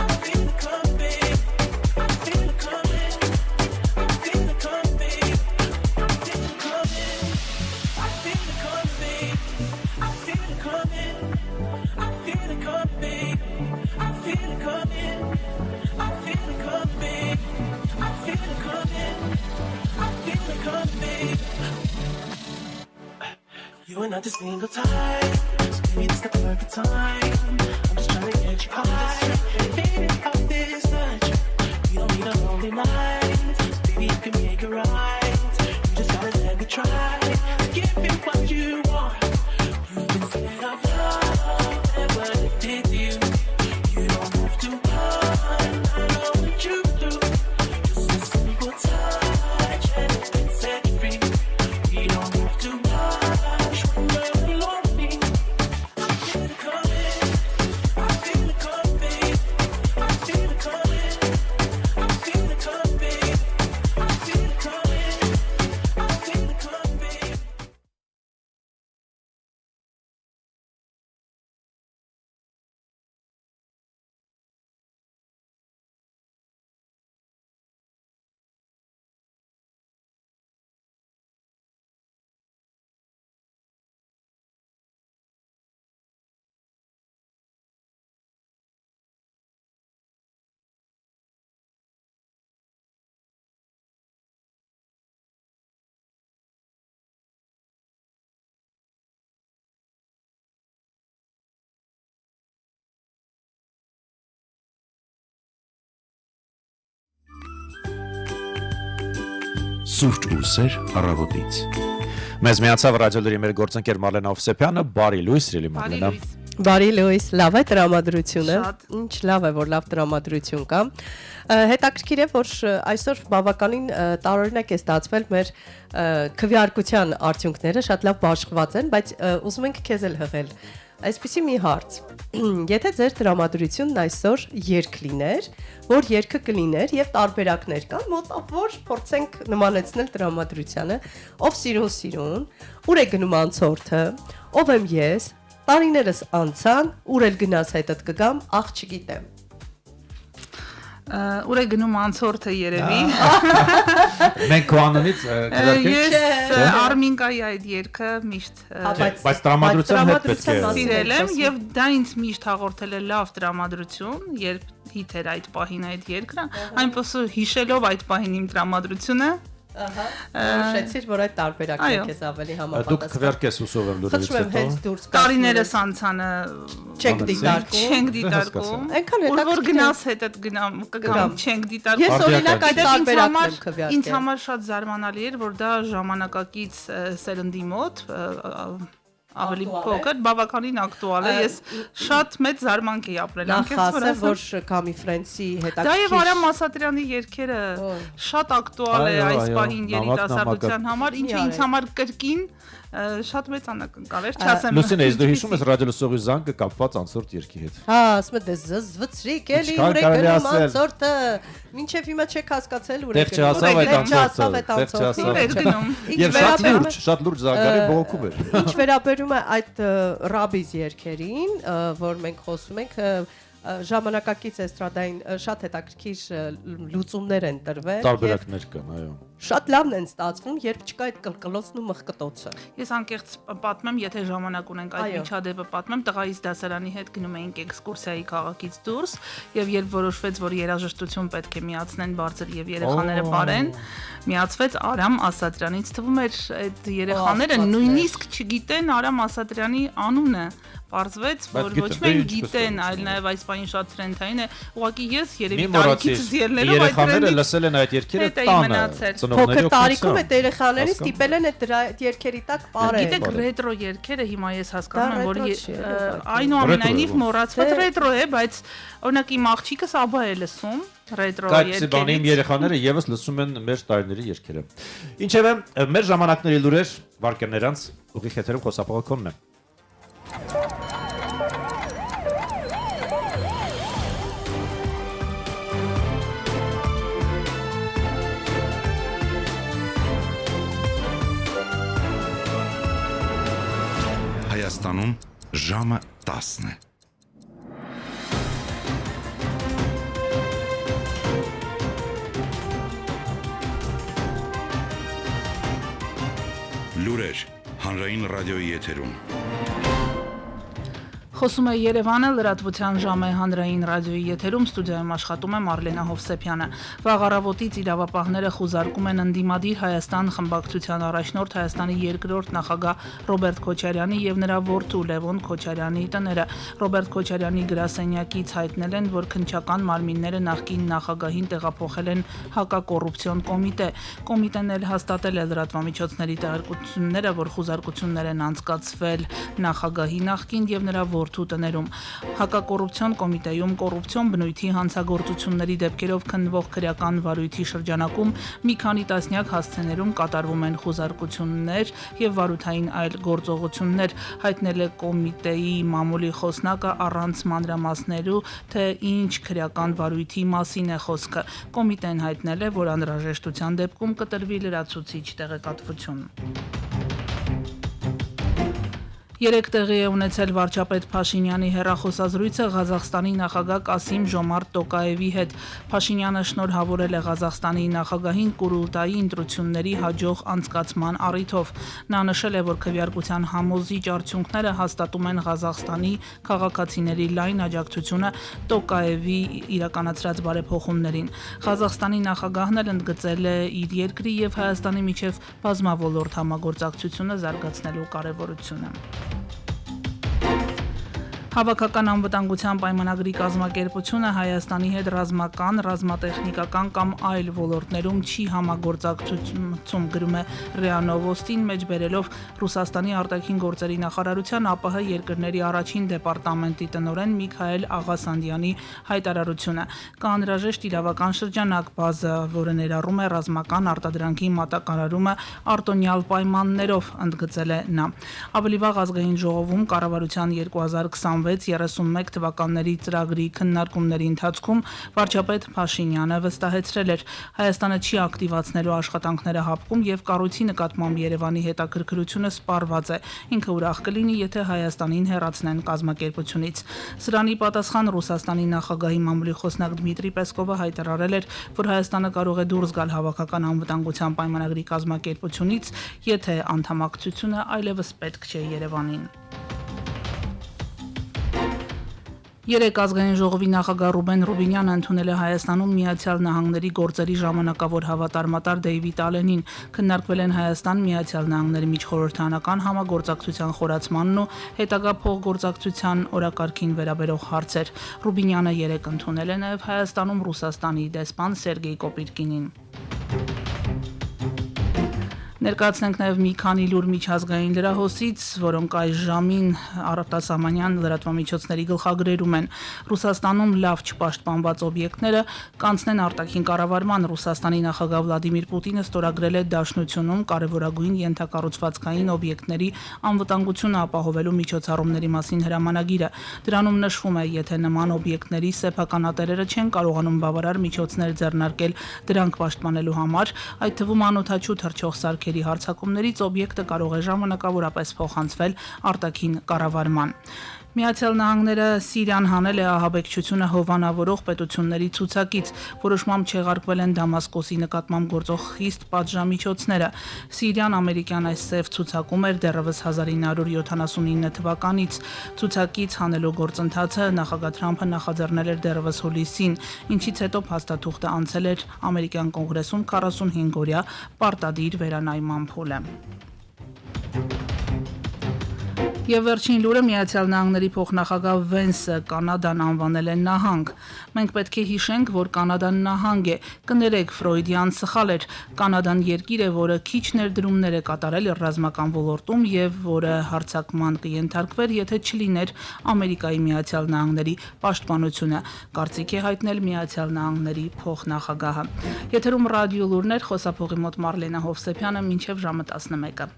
E: I feel it coming. I feel it coming. You are not the single type, so maybe this the perfect time. I'm just trying to get you high, faded off this touch. You don't need a lonely night, baby you can make it right. You just gotta let me try to give you what you want. You've been scared of love, never addicted to you. You don't have to run, I know what you do. Just a simple touch and it can set you free. We don't have to rush when you're lonely. I feel it coming, I feel it coming, I feel it coming, I feel it coming, I feel it coming, I feel it coming.
A: Սուրճ ու սեր առավոտից։
B: Մեզ միացավ ռադիոլերի մեր գործընկեր Մարլեն Ավսեփյանը, բարի լույս, Ռիլի Մարլենա։
C: Բարի լույս, լավ է տրամադրությունը։
F: Շատ։
C: Ինչ լավ է, որ լավ տրամադրություն կա։ Հետաքրքիր է, որ այսօր բավականին տարօրինակ է ստացվել մեր քվեարկության արդյունքները, շատ լավ բաշխված են, բայց ուզում ենք քեզ էլ հղել։ Այսպեսի մի հարց. Եթե ձեր տրամադրությունն այսօր երգ լիներ, որ երգը կլիներ եւ տարբերակներ կան, մոտավոր փորձենք նմանեցնել տրամադրությանը, ով սիրուն, ուր է գնում անցորդը, ով եմ ես, տարիներս անցան, ուր էլ գնաս հետդ կգամ, աղ չգիտեմ։
F: Ուր է գնում անցորդը երևի։
B: Մենք քո անունից
F: Ես Արմինկայի այդ երգը միշտ
B: բայց տրամադրության հետ պետք է
F: սիրել եմ եւ դա ինձ միշտ հաղորդել է լավ տրամադրություն, երբ հիթ էր այդ պահին այդ երգը, այնպես հիշելով այդ պահին իմ տրամադրությունը
C: Որոշեցիր, որ այդ տարբերակն է քեզ ավելի
B: Դուք
C: համապատասխան։
B: քվեարկես հուսով եմ լուրերից
C: Խնդրում եմ
B: հետո։
C: հենց դուրս
F: տարիներս անցանը
C: չենք դիտարկում։
F: չենք դիտարկում։
C: Այնքան
F: Որ
C: հետաքրքիր
F: գնաս հետդ գնամ կգամ չենք դիտարկում։
C: Ես օրինակ այդ
F: Դե
C: տարբերակն եմ քվեարկել։
F: ինձ համար շատ զարմանալի էր, որ դա ժամանակակից սերնդի մոտ ավելի փոքր, բավականին ակտուալ է։ Ես շատ մեծ զարմանք էի ապրել
C: Նախ ասեմ, որ Կամի Ֆրենսի հետաքրքիր։
F: Դա եւ Արամ Մասատրյանի երգերը շատ ակտուալ է այս պահին երիտասարդության համար, ինչը ինձ համար կրկին շատ մեծ անակնկալ էր, չասեմ։
B: Լուսինե, ես դու հիշում ես ռադիոլսողի զանգը կապված անցորդ երգի հետ։
C: Հա, ասում եմ, դե զզվցրիկ էլի ուր է գնում անցորդը։ Մինչև հիմա չեք հասկացել ուր է գնում։
B: Եվ շատ լուրջ զարգարի բողոքում էր։
C: Ինչ վերաբերում է այդ ռաբիզ երգերին, որ մենք խոսում ենք, ժամանակակից էստրադային շատ հետաքրքիր լուծումներ են տրվել։
B: Տարբերակներ կան, այո։
C: Շատ լավն են ստացվում, երբ չկա այդ կլկլոցն ու մխկտոցը։
F: Ես անկեղծ պատմեմ, եթե ժամանակ ունենք այդ միջադեպը պատմեմ, տղայիս դասարանի հետ գնում էինք էքսկուրսիայի քաղաքից դուրս, եւ երբ որոշվեց, որ երաժշտություն պետք է միացնեն բարձր եւ երեխաները բարեն, միացվեց Արամ Ասատրյանից, թվում էր այդ երեխաները նույնիսկ չգիտեն Արամ Ասատրյանի անունը։ Պարզվեց, որ ոչ միայն գիտեն, այլ նաև այս բանը շատ տրենդային է։ Ուղղակի ես երևի տարիքից ելնելով այդ
B: երեխաները լսել են այդ երգերը տանը։
C: Փոքր տարիքում այդ երեխաներին ստիպել են այդ երգերի տակ ապարել։
F: Գիտեք, ռետրո երգերը հիմա ես հասկանում եմ, որ այնուամենայնիվ մոռացված ռետրո է, բայց օրինակ իմ աղջիկս աբա է լսում ռետրո
B: երգերից։ Իմ երեխաները եւս լսում են մեր տարիների երգերը։ Ինչևէ, մեր ժամանակների լուրեր վարկերներ անց ուղիղ եթերում խոսապողությունն է։
A: Հայաստանում ժամը 10 է։ Լուրեր հանրային ռադիոյի եթերում։
F: Խոսում է Երևանը, լրատվության ժամը հանրային ռադիոյի եթերում, ստուդիայում աշխատում է Մարլենա Հովսեփյանը։ Վաղ առավոտից իրավապահները խուզարկում են ընդդիմադիր Հայաստան խմբակցության առաջնորդ Հայաստանի երկրորդ նախագահ Ռոբերտ Քոչարյանի եւ նրա որդու Լևոն Քոչարյանի տները։ Ռոբերտ Քոչարյանի գրասենյակից հայտնել են, որ քննչական մարմինները նախկին նախագահին տեղափոխել են հակակոռուպցիոն կոմիտե։ Կոմիտեն էլ հաստատել է լրատվամիջոցների տեղեկությունները, որ խուզարկություններ են անցկացվել նախագահի նախկին եւ նրա որդու տներում։ Հակակոռուպցիոն կոմիտեում կոռուպցիոն բնույթի հանցագործությունների դեպքերով քննվող քրեական վարույթի շրջանակում մի քանի տասնյակ հասցեներում կատարվում են խուզարկություններ եւ վարութային այլ գործողություններ, հայտնել է կոմիտեի մամուլի խոսնակը առանց մանրամասներու, թե ինչ քրեական վարույթի մասին է խոսքը։ Կոմիտեն հայտնել է, որ անհրաժեշտության դեպքում կտրվի լրացուցիչ տեղեկատվություն։ Երեք տեղի է ունեցել վարչապետ Փաշինյանի հեռախոսազրույցը Ղազախստանի նախագահ Կասիմ Ժոմարտ Տոկաևի հետ։ Փաշինյանը շնորհավորել է Ղազախստանի նախագահին Կուրուլտայի ընտրությունների հաջող անցկացման առիթով։ Նա նշել է, որ քվեարկության համոզիչ արդյունքները հաստատում են Ղազախստանի քաղաքացիների լայն աջակցությունը Տոկաևի իրականացրած բարեփոխումներին։ Ղազախստանի նախագահն էլ ընդգծել է իր երկրի եւ Հայաստանի միջև բազմավոլորտ համագործակցությունը զարգացնելու կարեւորությունը։ Հավաքական անվտանգության պայմանագրի կազմակերպությունը Հայաստանի հետ ռազմական, ռազմատեխնիկական կամ այլ ոլորտներում չի համագործակցում, գրում է ՌԻԱ Նովոստին, մեջ բերելով Ռուսաստանի արտաքին գործերի նախարարության ԱՊՀ երկրների առաջին դեպարտամենտի տնօրեն Միքայել Աղասանդյանի հայտարարությունը։ Կանհրաժեշտ իրավական շրջանակ, բազա, որը ներառում է ռազմական արտադրանքի մատակարարումը արտոնյալ պայմաններով, ընդգծել է նա։ Ավելի վաղ ազգային ժողովում կառավարության 2026-31 թվականների ծրագրի քննարկումների ընթացքում վարչապետ Փաշինյանը վստահեցրել էր, Հայաստանը չի ակտիվացնելու աշխատանքները հապկում եւ կառույցի նկատմամբ Երևանի հետաքրքրությունը սպառված է։ Ինքը ուրախ կլինի, եթե Հայաստանին հեռացնեն կազմակերպությունից։ Սրանի պատասխան Ռուսաստանի նախագահի մամուլի խոսնակ Դմիտրի Պեսկովը հայտարարել էր, որ Հայաստանը կարող է դուրս գալ հավաքական անվտանգության պայմանագրի կազմակերպությունից, եթե անդամակցությունը այլևս պետք չէ Երևանին։ Երեք ազգային ժողովի նախագահ Ռուբեն Ռուբինյանը ընդունել է Հայաստանում Միացյալ Նահանգների գործերի ժամանակավոր հավատարմատար Դեյվիդ Ալենին։ Քննարկվել են Հայաստան-Միացյալ Նահանգների միջխորհրդարանական համագործակցության խորացմանն ու հետագա փոխգործակցության օրակարգին վերաբերող հարցեր։ Ռուբինյանը երեք ընդունել է նաև Հայաստանում Ռուսաստանի դեսպան Սերգեյ Կոպիրկինին։ Ներկայացնենք նաև մի քանի լուր միջազգային լրահոսից, որոնք այս ժամին արտասահմանյան լրատվամիջոցների գլխագրերում են։ Ռուսաստանում լավ չպաշտպանված օբյեկտները կանցնեն արտաքին կառավարման։ Ռուսաստանի նախագահ Վլադիմիր Պուտինը ստորագրել է Դաշնությունում կարևորագույն ենթակառուցվածքային օբյեկտների անվտանգությունը ապահովելու միջոցառումների մասին հրամանագիրը։ Դրանում նշվում է, եթե նման օբյեկտների սեփականատերերը չեն կարողանում բավարար միջոցներ ձեռնարկել դրանք պաշտպանելու համար, այդ թվում անօդաչու թռչող սարքերի հարցակումներից օբյեկտը կարող է ժամանակավորապես փոխանցվել արտաքին կառավարման։ Միացյալ Նահանգները Սիրիան հանել է ահաբեկչությունը հովանավորող պետությունների ցուցակից, որոշմամբ չեղարկվել են Դամասկոսի նկատմամբ գործող խիստ պատժամիջոցները։ Սիրիան ամերիկյան այս սև ցուցակում էր դեռևս 1979 թվականից։ Ցուցակից հանելու գործընթացը նախագահ Թրամփը նախաձեռնել էր դեռևս հուլիսին, ինչից հետո փաստաթուղթը անցել էր ամերիկյան կոնգրեսում 45-օրյա պարտադիր վերանայման փուլը։ Եվ վերջին լուրը Միացյալ Նահանգների փոխնախագահ Վենսը Կանադան անվանել է նահանգ։ Մենք պետք է հիշենք, որ Կանադան նահանգ է։ Կներեք, ֆրոյդյան սխալ էր։ Կանադան երկիր է, որը քիչ ներդրումներ է կատարել իր ռազմական ոլորտում եւ որը հարձակման կենթարկվեր, եթե չլիներ Ամերիկայի Միացյալ Նահանգների պաշտպանությունը, կարծիք է հայտնել Միացյալ Նահանգների փոխնախագահը։ Եթերում ռադիո լուրներ, խոսափողի մոտ Մարլենա Հովսեփյանը, մինչև ժամը 11-ը։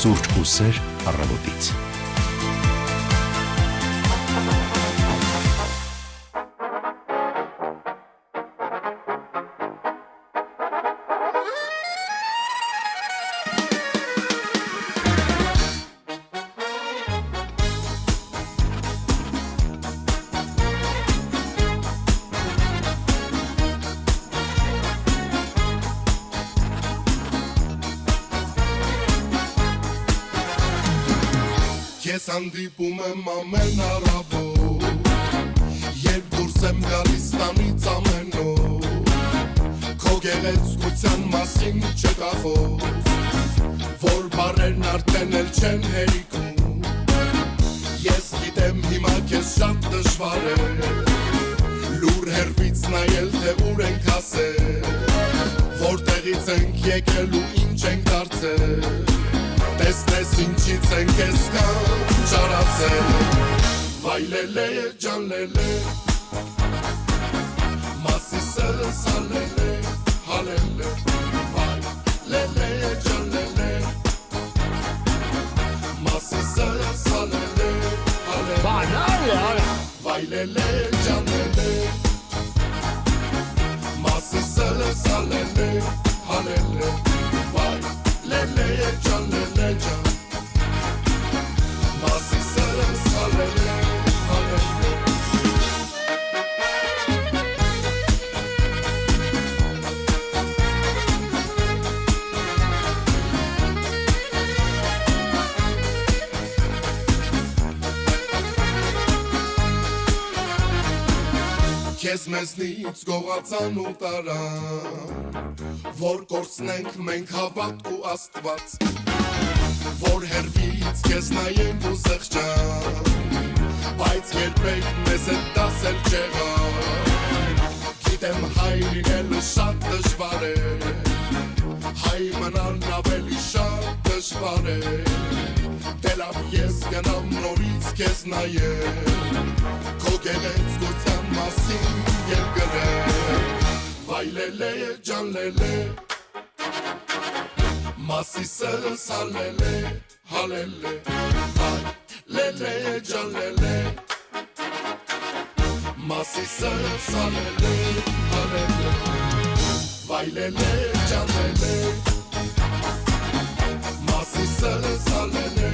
A: Սուրճ ու սեր առավոտից։
G: հանդիպում եմ ամեն առավոտ Երբ դուրս եմ գալիս տանից ամեն օր Քո գեղեցկության մասին չկա խոսք Որ բառերն արդեն էլ չեն հերիքում Ես գիտեմ հիմա քեզ շատ դժվար է Լուր հերվից նայել թե ուր ենք հասել Որտեղից ենք եկել ու ինչ ենք դարձել Տեսնես ինչից ենք ես կանչարացել Վայ լելե ջան լելե Մասիսը սալելե հալելե Վայ լելե ջան լելե Մասիսը սալելե հալելե Վայ լելե ջան լելե Մասիսը սալելե հալելե Վայ լելե ջան լելե ջան Մասիսը սալելե հալելե Քեզ մեզնից գողացան ու տարան Որ կորցնենք մենք հավատք ու աստված Որ հերվից քեզ նայենք ու զղջան Բայց երբեք մեզ հետ դասել չեղան Գիտեմ հայ լինելը շատ դժվար է Հայ մնան ավելի շատ դժվար է Դե լավ ես գնամ նորից քեզ նայել Քո գեղեցկության մասին եմ գրել Վայ լելե ջան լելե Մասիսը սալելե հալելե Վայ լելե ջան լելե Մասիսը սալելե հալելե Վայ լելե ջան լելե Մասիսը սալելե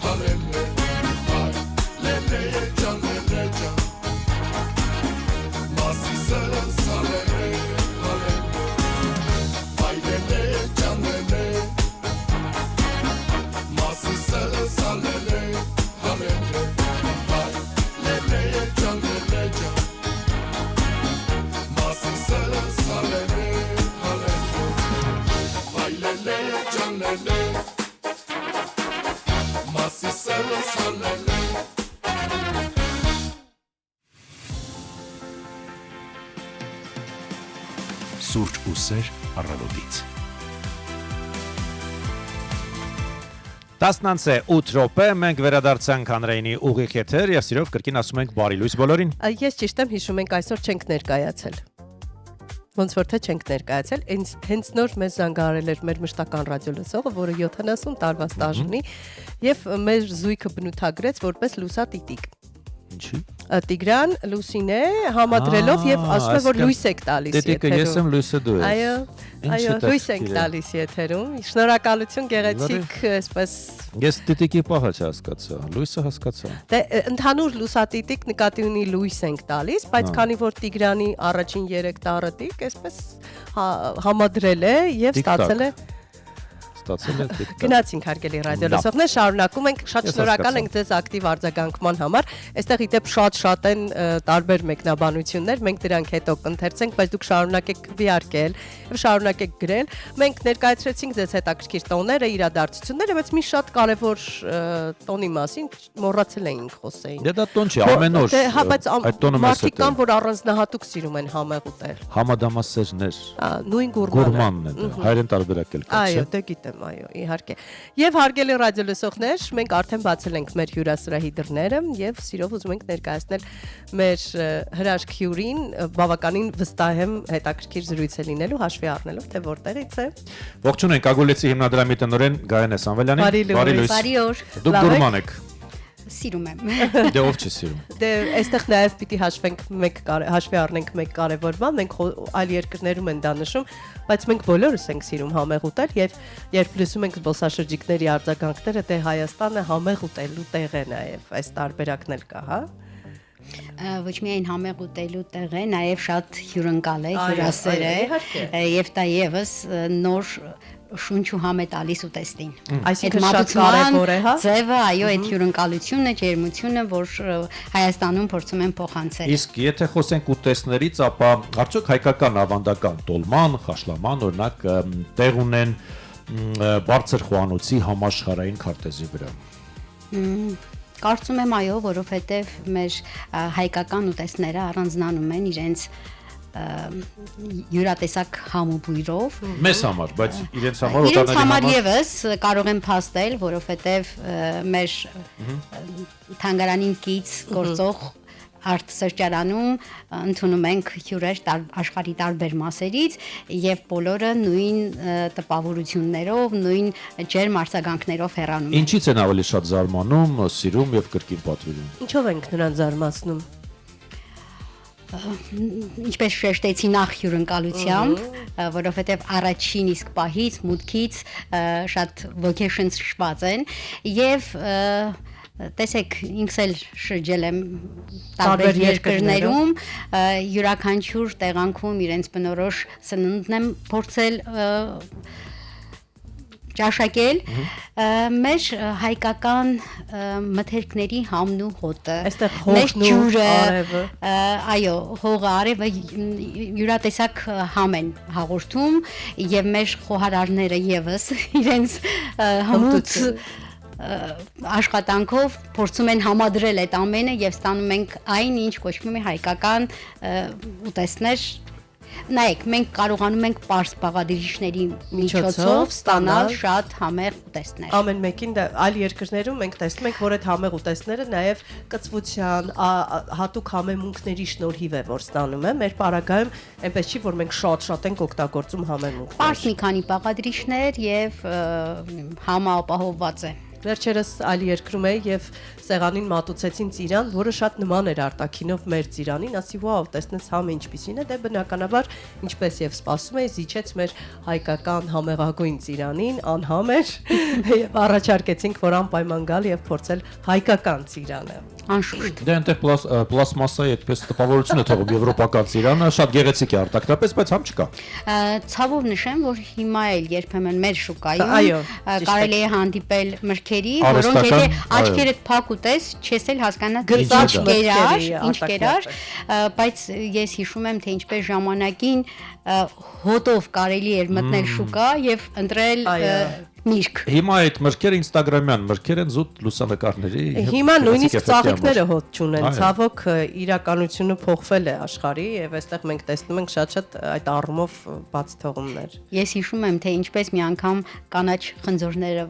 G: հալելե Վայ լելե ջան լելե ջան Մասիսը սալելե հալելե Վայ լելե ջան լելե Մասիսը սալելե հալելե Վայ լելե ջան լելե ջան Մասիսը սալելե հալելե Վայ լելե ջան լելե Մասիսը սալելե
A: Սուրճ ու սեր առավոտից
B: 10:08 րոպե մենք վերադարձանք Հանրայինի ուղիղ եթեր եւ սիրով կրկին ասում ենք բարի լույս բոլորին։
C: Ես ճիշտ եմ հիշում ենք այսօր չենք ներկայացել։ Ոնց որ թե չենք ներկայացել, հենց նոր մեզ զանգահարել էր մեր մշտական ռադիոլսողը, որը 70 տարվա ստաժ ունի եւ մեր զույգը բնութագրեց որպես լուսատիտիկ։
B: Ինչի՞։
C: Տիգրան Լուսինե համադրելով եւ ասում է որ լույս եք տալիս
B: Տետիկը ես եմ լույսը դու ես։
C: Այո, լույս ենք տալիս եթերում։ Շնորհակալություն գեղեցիկ, այսպես
B: Ես տետիկի պահը չհասկացա, լույսը հասկացա։
C: Դե ընդհանուր լուսատիտիկ նկատի ունի լույս ենք տալիս, բայց քանի որ Տիգրանի առաջին 3 տառը տիկ, այսպես համադրել է եւ ստացել է
B: Ստացել է տիկ։
C: Գնացինք հարգելի ռադիոլսողներ, շարունակում ենք, շատ շնորհակալ ենք ձեզ ակտիվ արձագանքման համար։ Այստեղ իդեպ շատ են տարբեր մեկնաբանություններ, մենք դրանք հետո կընթերցենք, բայց դուք շարունակեք քվեարկել եւ շարունակեք գրել։ Մենք ներկայացրեցինք ձեզ հետաքրքիր տոները, իրադարձությունները, բայց մի շատ կարեւոր տոնի մասին մոռացել էինք խոսեին։
B: Դե դա տոն չի, ամեն օր։
C: Հա, բայց
B: այդ տոնը մեզ
C: մարդիկ կան, որ առանձնահատուկ սիրում են համեղ ուտել։
B: Համադամասերներ։
C: Նույն
B: Գուրմանն է, հայերեն տարբերակել կա, չէ՞։
C: Այո, դե գիտեմ, այո, իհարկե։ Եվ հարգելի ռադիոլսողներ, մենք արդեն բացել ենք մեր հյուրասրահի դռները եւ սիրով ուզում ենք ներկայացնել մեր հրաշք հյուրին, բավականին վստահ եմ հետաքրքիր զրույց է լինելու, հաշվի առնելով թե որտեղից է։
B: Ողջուն ենք Ագուլեցի հիմնադրամի տնօրեն Գայանե Սամվելյանին։
C: Բարի լույս։
H: Բարի օր։
B: Դուք գուրման եք։
H: Սիրում եմ։
B: Դե ով չի սիրում։
C: Դե այստեղ նաև պիտի հաշվի առնենք մեկ կարևոր բան, մենք այլ երկրներում են դա նշում, բայց մենք բոլորս ենք սիրում համեղ ուտել եւ երբ լսում ենք զբոսաշրջիկների արձագանքները, դե Հայաստանը համեղ ուտելու տեղ է նաև, այս տարբերակն էլ կա, հա։
H: Ոչ միայն համեղ ուտելու տեղ է, նաև շատ հյուրընկալ է, հյուրասեր է, եւ դա եւս նոր շունչ ու համ է տալիս ուտեստին։
C: Այսինքն շատ կարևոր է, հա։
H: Ձևը, այո, այդ հյուրընկալությունը, ջերմությունը, որ Հայաստանում փորձում են փոխանցել։
B: Իսկ եթե խոսենք ուտեստներից, ապա արդյոք հայկական ավանդական տոլման, խաշլաման օրինակ տեղ ունեն բարձր խոհանոցի համաշխարհային քարտեզի վրա։
H: Կարծում եմ այո, որովհետև մեր հայկական ուտեստները առանձնանում են իրենց յուրատեսակ համոբույրով։
B: Մեզ համար, բայց իրենց համար
H: Իրենց համար եւս կարող են փաստել, որովհետև մեր թանգարանին կից գործող արտսրճարանում ընդունում ենք հյուրեր աշխարհի տարբեր մասերից եւ բոլորը նույն տպավորություններով, նույն ջերմ արձագանքներով հեռանում են։
B: Ինչից են ավելի շատ զարմանում, սիրում եւ կրկին պատվիրում։
C: Ինչով ենք նրան զարմացնում։
H: Ինչպես շեշտեցի նախ հյուրընկալությամբ, որովհետև առաջին իսկ պահից, մուտքից շատ ոգեշնչված են եւ տեսեք, ինքս էլ շրջել եմ տարբեր երկրներում, յուրաքանչյուր տեղանքում իրենց բնորոշ սնունդն եմ փորձել ճաշակել, մեր հայկական մթերքների համն ու հոտը,
C: Այստեղ հողն ու արևը,
H: այո, հողը, արևը յուրատեսակ համ են հաղորդում եւ մեր խոհարարները եւս իրենց հմուտ աշխատանքով փորձում են համադրել այդ ամենը եւ ստանում ենք այն, ինչ կոչվում է հայկական ուտեստներ։ Նայեք, մենք կարողանում ենք պարզ բաղադրիչների միջոցով ստանալ շատ համեղ ուտեստներ։
C: Ամեն մեկին այլ երկրներում մենք տեսնում ենք, որ այդ համեղ ուտեստները նաև կծվության, հատուկ համեմունքների շնորհիվ է, որ ստանում է։ Մեր պարագայում այնպես չի, որ մենք շատ ենք օգտագործում համեմունքներ։
H: Պարզ մի քանի բաղադրիչներ եւ համը ապահովված է։
C: Վերջերս այլ երկրում էի եւ սեղանին մատուցեցին ծիրան, որը շատ նման էր արտաքինով մեր ծիրանին, ասի վաու, տեսնես համը ինչպիսին է, դե բնականաբար ինչպես եւ սպասում էի, զիջեց մեր հայկական համեղագույն ծիրանին, անհամ էր եւ առաջարկեցինք, որ անպայման գալ եւ փորձել հայկական ծիրանը։
H: Անշուշտ։
B: Դե այնտեղ պլաստմասայի այդպես տպավորություն է թողում եվրոպական ծիրանը, շատ գեղեցիկ է արտակնապես, բայց համ չկա։
H: Ցավով նշեմ, որ հիմա էլ երբեմն մեր շուկայում
C: Այո,
H: կարելի է հանդիպել մրգերի, որոնք եթե աչքերդ փակ ուտես, չես էլ հասկանա ինչ կերար, բայց ես հիշում եմ, թե ինչպես ժամանակին հոտով կարելի էր մտնել շուկա եւ ընտրել միրգ։
B: Հիմա այդ մրգերը ինստագրամյան մրգեր են զուտ լուսանկարների։
C: Հիմա նույնիսկ ծաղիկները հոտ չունեն, ցավոք իրականությունը փոխվել է աշխարհի եւ այստեղ մենք տեսնում ենք շատ այդ առումով բաց թողումներ։
H: Ես հիշում եմ, թե ինչպես մի անգամ կանաչ խնձորները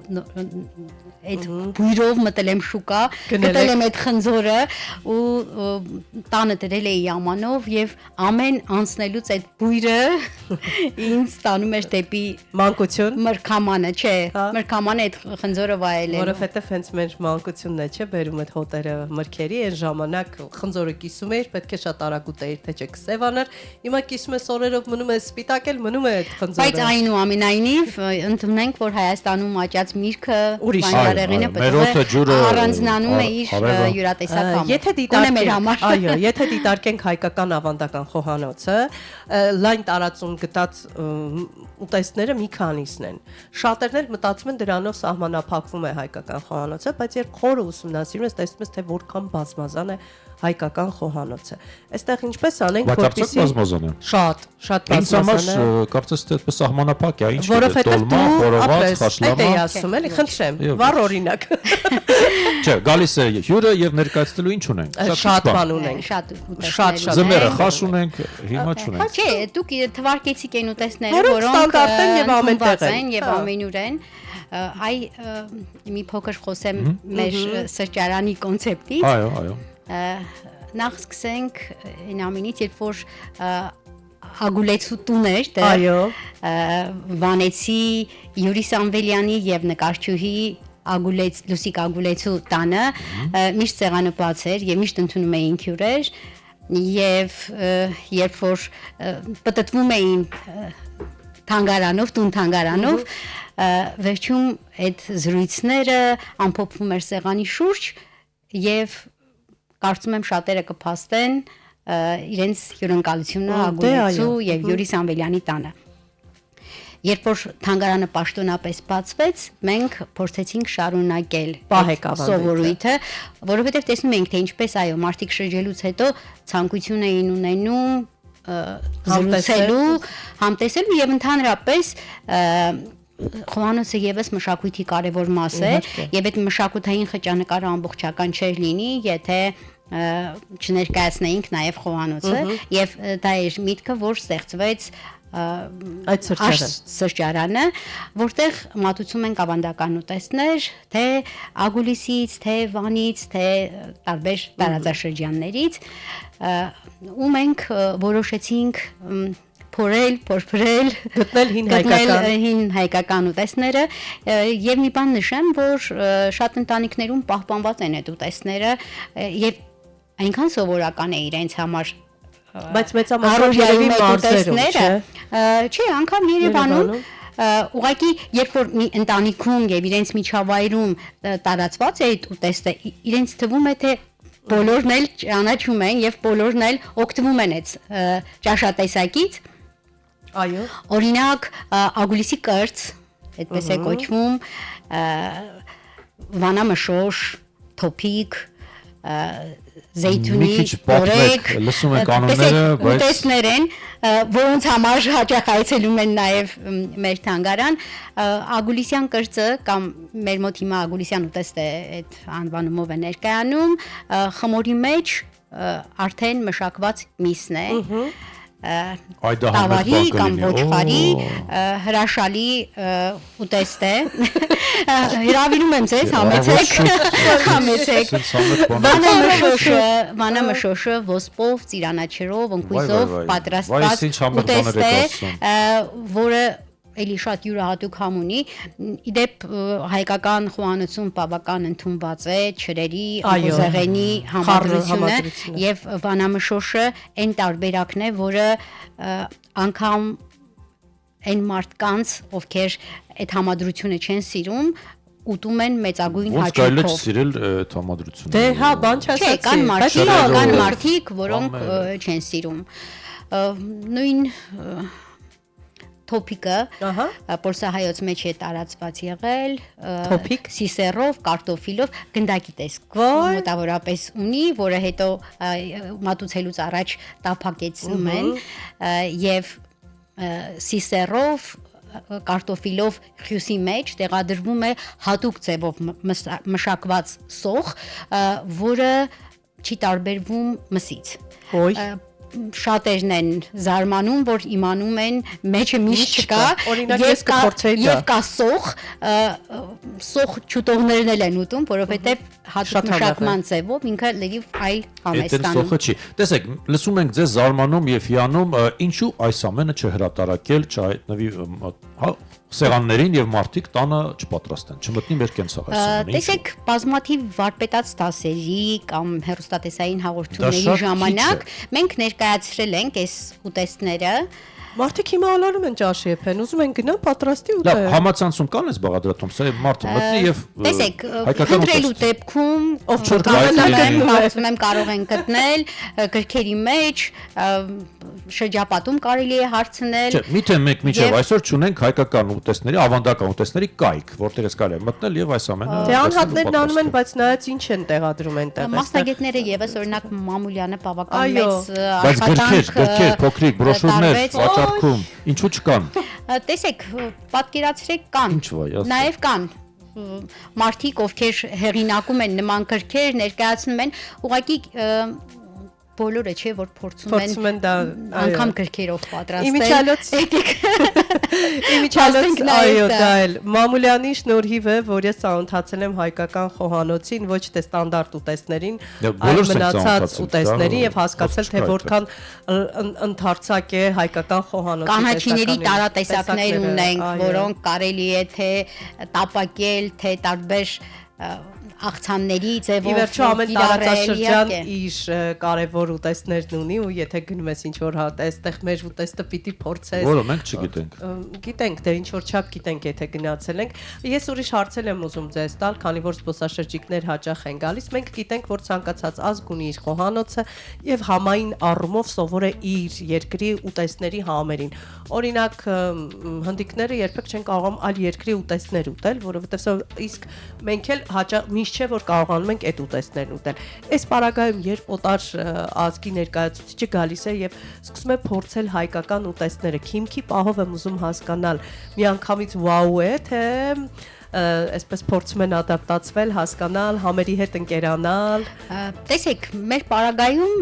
H: այդ բույրով մտել եմ շուկա, գտել եմ այդ խնձորը ու տանը դրել էի ամանով եւ ամեն անցնելուց այդ բույրը ինձ տանում էր դեպի
C: մանկություն,
H: մրգամանը, չէ, մրգամանը այդ խնձորը վայելել։
C: Որովհետեւ հենց մեր մանկությունն է, չէ, բերում այդ հոտերը մրգերի, այն ժամանակ խնձորը կիսում էր, պետք է շատ արագ ուտեիր, թե չէ կսևանար։ Հիմա կիսում ես օրերով, մնում է սպիտակ էլ մնում է այդ խնձորը։
H: Բայց այնուամենայնիվ ընդունենք, որ Հայաստանում աճած միրգը բանջարեղենը պետք է առանձնանում է իր յուրատեսակ համը։
C: Եթե դիտարկենք հայկական ավանդական խոհանոցը, լայն տարածում գտած ուտեստները մի քանիսն են։ Շատերն էլ մտածում են դրանով սահմանափակվում է հայկական խոհանոցը, բայց երբ խորը ուսումնասիրում ես, տեսնում ես, թե որքան բազմազան է հայկական խոհանոցը։ Այստեղ ինչպես անենք,
B: որպեսզի բազմազան է։
C: Շատ բազմազան է։
B: Կարծես թե այդպես սահմանափակ է, ինչ
C: որովհետև
B: տոլմա, խորոված, խաշլամա։
C: Դա է ասում, էլի, խնդրեմ, վառ օրինակ։
B: Չէ, գալիս է հյուրը եւ ներկայացնելու ինչ ունենք։
C: Շատ բան ունենք։
H: Շատ
B: Ձմերը խաշ ունենք, հիմա չունենք։
H: Չէ, դուք թվարկեցիք այն ուտեստները, որոնք
C: ստանդարտ են եւ ամենտեղ
H: են եւ ամենուր են։ Այ մի փոքր խոսեմ մեր սրճարանի կոնցեպտից։
B: Այո։
H: Նախ սկսենք այն ամենից, երբ որ Ագուլեցու տուն էր,
C: այո,
H: Վանեցի Յուրի Սամվելյանի եւ նկարչուհի Լուսիկ Ագուլեցու տանը միշտ սեղանը բաց էր եւ միշտ ընդունում էին հյուրեր եւ երբ որ պատտվում էին տուն թանգարանով վերջում այդ զրույցները ամփոփվում էր սեղանի շուրջ եւ կարծում եմ շատերը կփաստեն իրենց հյուրընկալությունը Ագուլեցու եւ Յուրի Սամվելյանի տանը։ երբ որ թանգարանը պաշտոնապես բացվեց, մենք փորձեցինք շարունակել
C: Պահեք
H: այդ
C: ավանդույթը։
H: սովորույթը, որովհետև տեսնում ենք, թե ինչպես այո, մարդիկ շրջելուց հետո ցանկություն էին ունենում զրուցելու, համտեսելու եւ ընդհանրապես խոհանոցը եւս մշակույթի կարևոր մաս է եւ այդ մշակութային խճանկարը ամբողջական չէր լինի, եթե չներկայացնեինք նաեւ խոհանոցը եւ դա էր միտքը, որ ստեղծվեց
C: այդ
H: սրճարանը, որտեղ մատուցում ենք ավանդական ուտեստներ, թե Ագուլիսից, թե Վանից, թե տարբեր տարածաշրջաններից, ու մենք որոշեցինք փորփրել,
C: գտնել
H: հին հայկական ուտեստները եւ մի բան նշեմ, որ շատ ընտանիքներում պահպանված են այդ ուտեստները եւ այնքան սովորական է իրենց համար,
C: բայց մեծամասամբ երևի մարզերում,
H: չէ, անգամ Երևանում ուղղակի երբ որ մի ընտանիքում եւ իրենց միջավայրում տարածված է այդ ուտեստը, իրենց թվում է թե բոլորն էլ ճանաչում են եւ բոլորն էլ օգտվում են այդ ճաշատեսակից։
C: Այո։
H: Օրինակ Ագուլիսի կրծ, այդպես է կոչվում, Վանամշոշ, թոփիկ, զեյթունի, օրեգ,
B: լսում եք կանոնները, բայց
H: ուտեստներ են, որոնց համար հաճախ այցելում են նաև մեր թանգարան, Ագուլիսյան կրծը կամ մեր մոտ հիմա Ագուլիսյան ուտեստ է այդ անվանումով է ներկայանում, խմորի մեջ արդեն մշակված միսն է, տավարի կամ ոչխարի հրաշալի ուտեստ է, հրավիրում եմ ձեզ, համեցեք, վանամշոշը ոսպով, ծիրանաչերով, ընկույզով պատրաստված ուտեստ է, որը էլի շատ յուրահատուկ համ ունի, իդեպ հայկական խոհանոցում բավական ընդունված է չրերի, անգուզեղենի համադրությունը եւ վանամշոշը այն տարբերակն է, որը անգամ այն մարդկանց, ովքեր այդ համադրությունը չեն սիրում, ուտում են մեծագույն
B: ոնց կարելի է
H: հաճույքով։
B: սիրել այդ համադրությունը։
C: Դե հա, բան
H: Չէ,
C: չասացի։
H: կան մարդիկ, որոնք չեն սիրում։ Նույն թոփիկը պոլսահայոց մեջ է տարածված եղել,
C: Թոփիկ?
H: սիսերով, կարտոֆիլով, գնդակի տեսքով մոտավորապես ունի, որը հետո մատուցելուց առաջ տափակեցնում են եւ սիսերով կարտոֆիլով խյուսի մեջ տեղադրվում է հատուկ ձևով մշակված սոխ, որը չի տարբերվում մսից։
C: Ոյ։
H: Շատերն են զարմանում, որ իմանում են մեջը միշտ չկա,
C: օրինակ ես կփորձեի դա։
H: եւ կա սոխ չուտողներն էլ են ուտում, որովհետեւ հատուկ մշակման ձևով ինքը լրիվ այլ համ է
B: Այդ
H: ստանում։
B: սոխը չի։ Տեսեք, լսում ենք ձեզ զարմանում եւ հիանում, ինչու այս ամենը չհրատարակել, չհայտնվի սեղաններին եւ մարդիկ տանը չպատրաստեն, չմտնի մեր կենցաղայրում։
H: Տեսեք, բազմաթիվ վարպետաց դասերի կամ հեռուստատեսային հաղորդումների ժամանակ մենք ներկայացրել ենք այս ուտեստները։
C: Մարդիկ հիմա ալարում են ճաշի եփեն, ուզում են գնան պատրաստի
B: Լավ,
C: ուտել։
B: համացանցում կան այս բաղադրատոմ, սա մարդը մտնի եւ
H: Տեսեք, փնտրելու դեպքում
C: Ով չոր
H: կարծում եմ կարող են գտնել գրքերի մեջ, շրջապատում կարելի է հարցնել։
B: Չէ, միթե մենք միջև այսօր ճունենք հայկական ուտեստների, ավանդական ուտեստների կայք, որտեղ ես կարելի է մտնել եւ այս ամենը։
C: Դե անհատներն անում են, բայց նայած ինչ են տեղադրում այնտեղ։
H: Մասնագետները եւս օրինակ Մամուլյանը բավական
C: Այո,
H: մեծ
B: Բայց գրքեր, փոքրիկ բրոշուրներ, վաճառքում, ինչու չկան։
H: Տեսեք, պատկերացրեք կան։
B: Ինչ վայ, ասա։
H: Նաև կան մարդիկ, ովքեր հեղինակում են նման գրքեր, ներկայացնում են, ուղղակի բոլորը չէ, որ փորձում են
C: դա
H: անգամ գրքերով պատրաստել։
C: Իմիջիալոց, այո, դա էլ Մամուլյանի շնորհիվ է, որ ես ծանոթացել եմ հայկական խոհանոցին, ոչ թե ստանդարտ ուտեստներին, այլ մնացած ուտեստներին եւ հասկացել, թե որքան ընդարձակ է հայկական խոհանոցի
H: կանաչիների տարատեսակներ ունենք, որոնք կարելի է թե տապակել, թե տարբեր աղցանների
C: Ի
H: ձևով
C: վերջո ամեն
H: կիրառել,
C: տարածաշրջան
H: իհարկե։
C: իր կարևոր ուտեստներն ունի ու եթե գնում ես ինչ որ հատ, այստեղ մեր ուտեստը պիտի փորձես։
B: Որը մենք չգիտենք։
C: Գիտենք, դե ինչ որ չափ գիտենք, եթե գնացել ենք։ Ես ուրիշ հարցել եմ ուզում ձեզ տալ, քանի որ զբոսաշրջիկներ հաճախ են գալիս, մենք գիտենք, որ ցանկացած ազգ ունի իր խոհանոցը եւ համային առումով սովոր է իր երկրի ուտեստների համերին։ Օրինակ, հնդիկները երբեք չեն կարողանում այլ երկրի ուտեստներ ուտել, որովհետեւ իսկ մենք էլ հաճախ միշտ չէ որ կարողանում ենք այդ ուտեստներն ուտել։ Այս պարագայում երբ օտար ազգի ներկայացուցիչը գալիս է եւ սկսում է փորձել հայկական ուտեստները, քիմքի պահով եմ ուզում հասկանալ, միանգամից վաու է, թե այսպես փորձում են ադապտացվել, հասկանալ, համերի հետ ընկերանալ։
H: Տեսեք, մեր պարագայում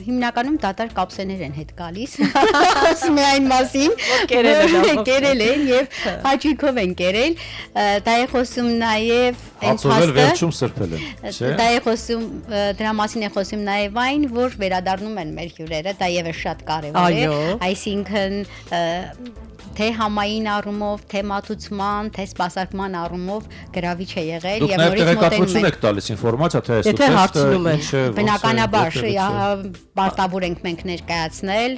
H: հիմնականում դատարկ կապսեներ են հետ գալիս։ Ասում եմ այն մասին, կերել են եւ հաճույքով են կերել։ Դա է խոսում նաեւ
B: Հացովել վերջում սրբել են, չէ՞։
H: Դա է խոսում, դրա մասին է խոսում նաեւ այն, որ վերադառնում են մեր հյուրերը, դա եւս շատ կարեւոր է, այսինքն թե համային առումով, թե մատուցման, թե սպասարկման առումով գրավիչ է եղել
B: եւ նորից մոտենում եք տալիս ինֆորմացիա, թե այս ուտեստը
H: բնականաբար պարտավոր ենք մենք ներկայացնել,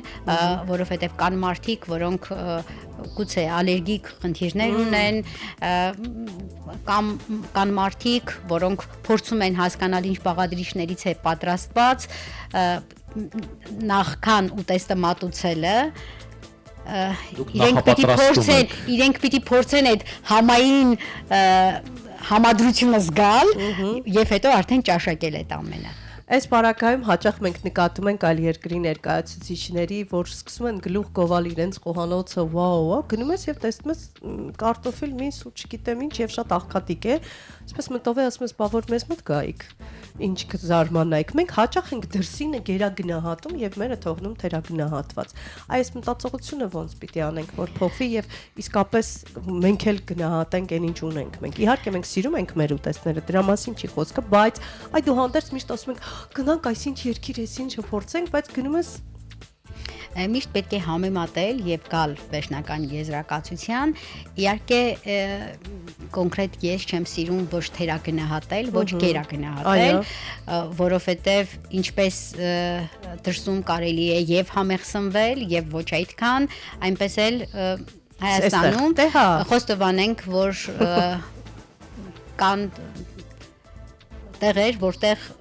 H: որովհետեւ կան մարդիկ, որոնք գուցե ալերգիկ խնդիրներ ունեն, կամ կան մարդիկ, որոնք փորձում են հասկանալ ինչ բաղադրիչներից է պատրաստված, նախքան ուտեստը մատուցելը իրենք պիտի փորձեն այդ համային համադրությունը զգալ եւ հետո արդեն ճաշակել այդ ամենը։
C: Այս պարագայում հաճախ մենք նկատում ենք այլ երկրի ներկայացուցիչների, որ սկսում են գլուխ գովալ իրենց խոհանոցը, վաու, գնում ես եւ տեսնում ես կարտոֆիլ, միս ու չգիտեմ ինչ եւ շատ աղքատիկ է, այսպես մտով է ասում ես, բա որ մեզ մոտ գայիք, ինչ կզարմանայիք։ Մենք հաճախ ենք դրսինը գերագնահատում եւ մերը թողնում թերագնահատված։ Այս մտածողությունը ոնց պիտի անենք, որ փոխվի եւ իսկապես մենք էլ գնահատենք այն ինչ ունենք։ Մենք իհարկե մենք սիրում ենք մեր ուտեստները, դրա մասին չի խոսքը, բայց այդուհանդերձ միշտ ասում ենք գնանք այսինչ երկիր այսինչ փորձենք, բայց գնում ես
H: միշտ պետք է համեմատել եւ գալ վերջնական եզրակացության։ Իհարկե կոնկրետ ես չեմ սիրում ոչ թերագնահատել, ոչ գերագնահատել, որովհետեւ ինչպես դրսում կարելի է եւ համեղսնվել եւ ոչ այդքան, այնպես էլ Հայաստանում խոստովանենք, որ կան տեղեր, որտեղ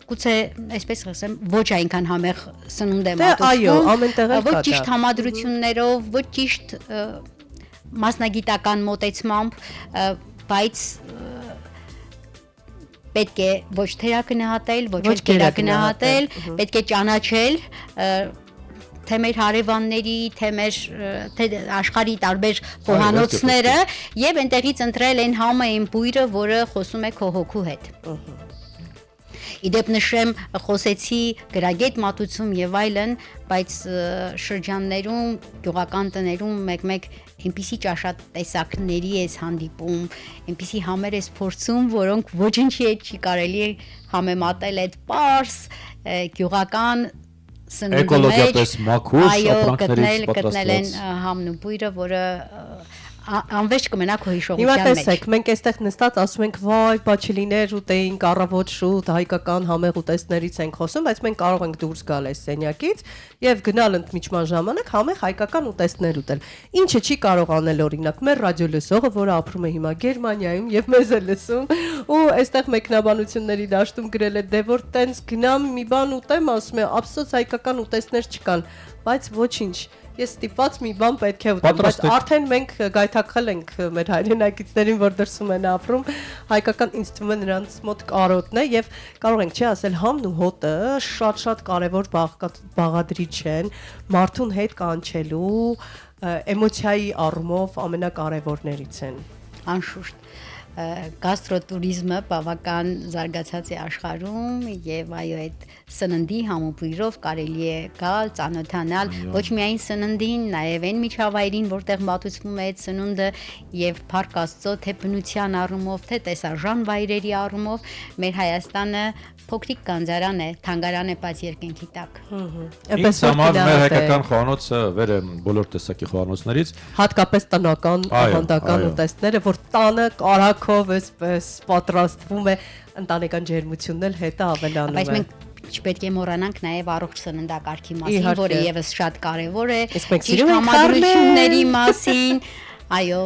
H: գուցե այսպես ասեմ ոչ այնքան համեղ սնունդ է մատուցվում, ոչ ճիշտ համադրություններով, ոչ ճիշտ մասնագիտական մոտեցմամբ, բայց պետք է ոչ թերագնահատել, ոչ գերագնահատել, պետք է ճանաչել թե մեր հարևանների, թե աշխարհի տարբեր խոհանոցները եւ այնտեղից ընտրել այն համը, այն բույրը, որը խոսում է քո հոգու հետ։ Իդեպ նշեմ, խոսեցի գրագետ մատուցում եւ այլն, բայց շրջաններում, գյուղական տներում մեկ-մեկ այնպիսի ճաշատեսակների ես հանդիպում, այնպիսի համեր ես փորձում, որոնք ոչինչի հետ չի կարելի համեմատել այդ պարս գյուղական սնունդի մեջ,
B: էկոլոգիապես մաքուր ապրանքներից
H: գտնել են համն ու բույրը, որը անվերջ կմնա քո հիշողության
C: մեջ։
H: Հիմա
C: տեսեք, մենք այստեղ նստած ասում ենք, վայ, բա չլիներ ուտեինք առավոտ շուտ հայկական համեղ ուտեստներից ենք խոսում, բայց մենք կարող ենք դուրս գալ այս սենյակից եւ գնալ ընդմիջման ժամանակ համեղ հայկական ուտեստներ ուտել։ Ինչը չի կարող անել օրինակ մեր ռադիոլսողը, որը ապրում է հիմա Գերմանիայում եւ մեզ է լսում, ու այստեղ մեկնաբանությունների դաշտում գրել է, դե որ տենց գնամ մի բան ուտեմ, ասում է, ափսոս հայկական ուտեստներ չկան, բայց ոչինչ։ Ես ստիպված մի բան պետք է ուտեմ, բայց արդեն մենք գայթակղել ենք մեր հայրենակիցներին, որ դրսում են ապրում, հայկական ինձ թվում է նրանց մոտ կարոտն է եւ կարող ենք չի ասել համն ու հոտը շատ կարեւոր բաղադրիչ են, մարդուն հետ կանչելու էմոցիայի առումով ամենակարևորներից են։
H: Անշուշտ գաստրոտուրիզմը բավական զարգացած է աշխարհում եւ այո այդ սննդի համոբույրով կարելի է գալ, ծանոթանալ ոչ միայն սննդին, նաեւ այն միջավայրին, որտեղ մատուցվում է այդ սնունդը եւ Փառք Աստծո, թե բնության առումով, թե տեսարժան վայրերի առումով մեր Հայաստանը փոքրիկ գանձարան է, թանգարան է բաց երկնքի տակ։
B: Այնպես համար մեր հայկական խոհանոցը վեր է բոլոր տեսակի խոհանոցներից,
C: հատկապես տնական ավանդական ուտեստները, որ տանը կարակով էսպես պատրաստվում է, ընտանեկան ջերմությունն էլ հետը ավելանում
H: Բայց
C: է։
H: մենք չպետք է մոռանանք նաև առողջ սննդակարգի մասին,
C: Իհարկե։
H: որը եւս շատ կարեւոր է,
C: Իսկ մենք
H: ճիշտ
C: սիրում ենք
H: համադրությունների մասին, այո,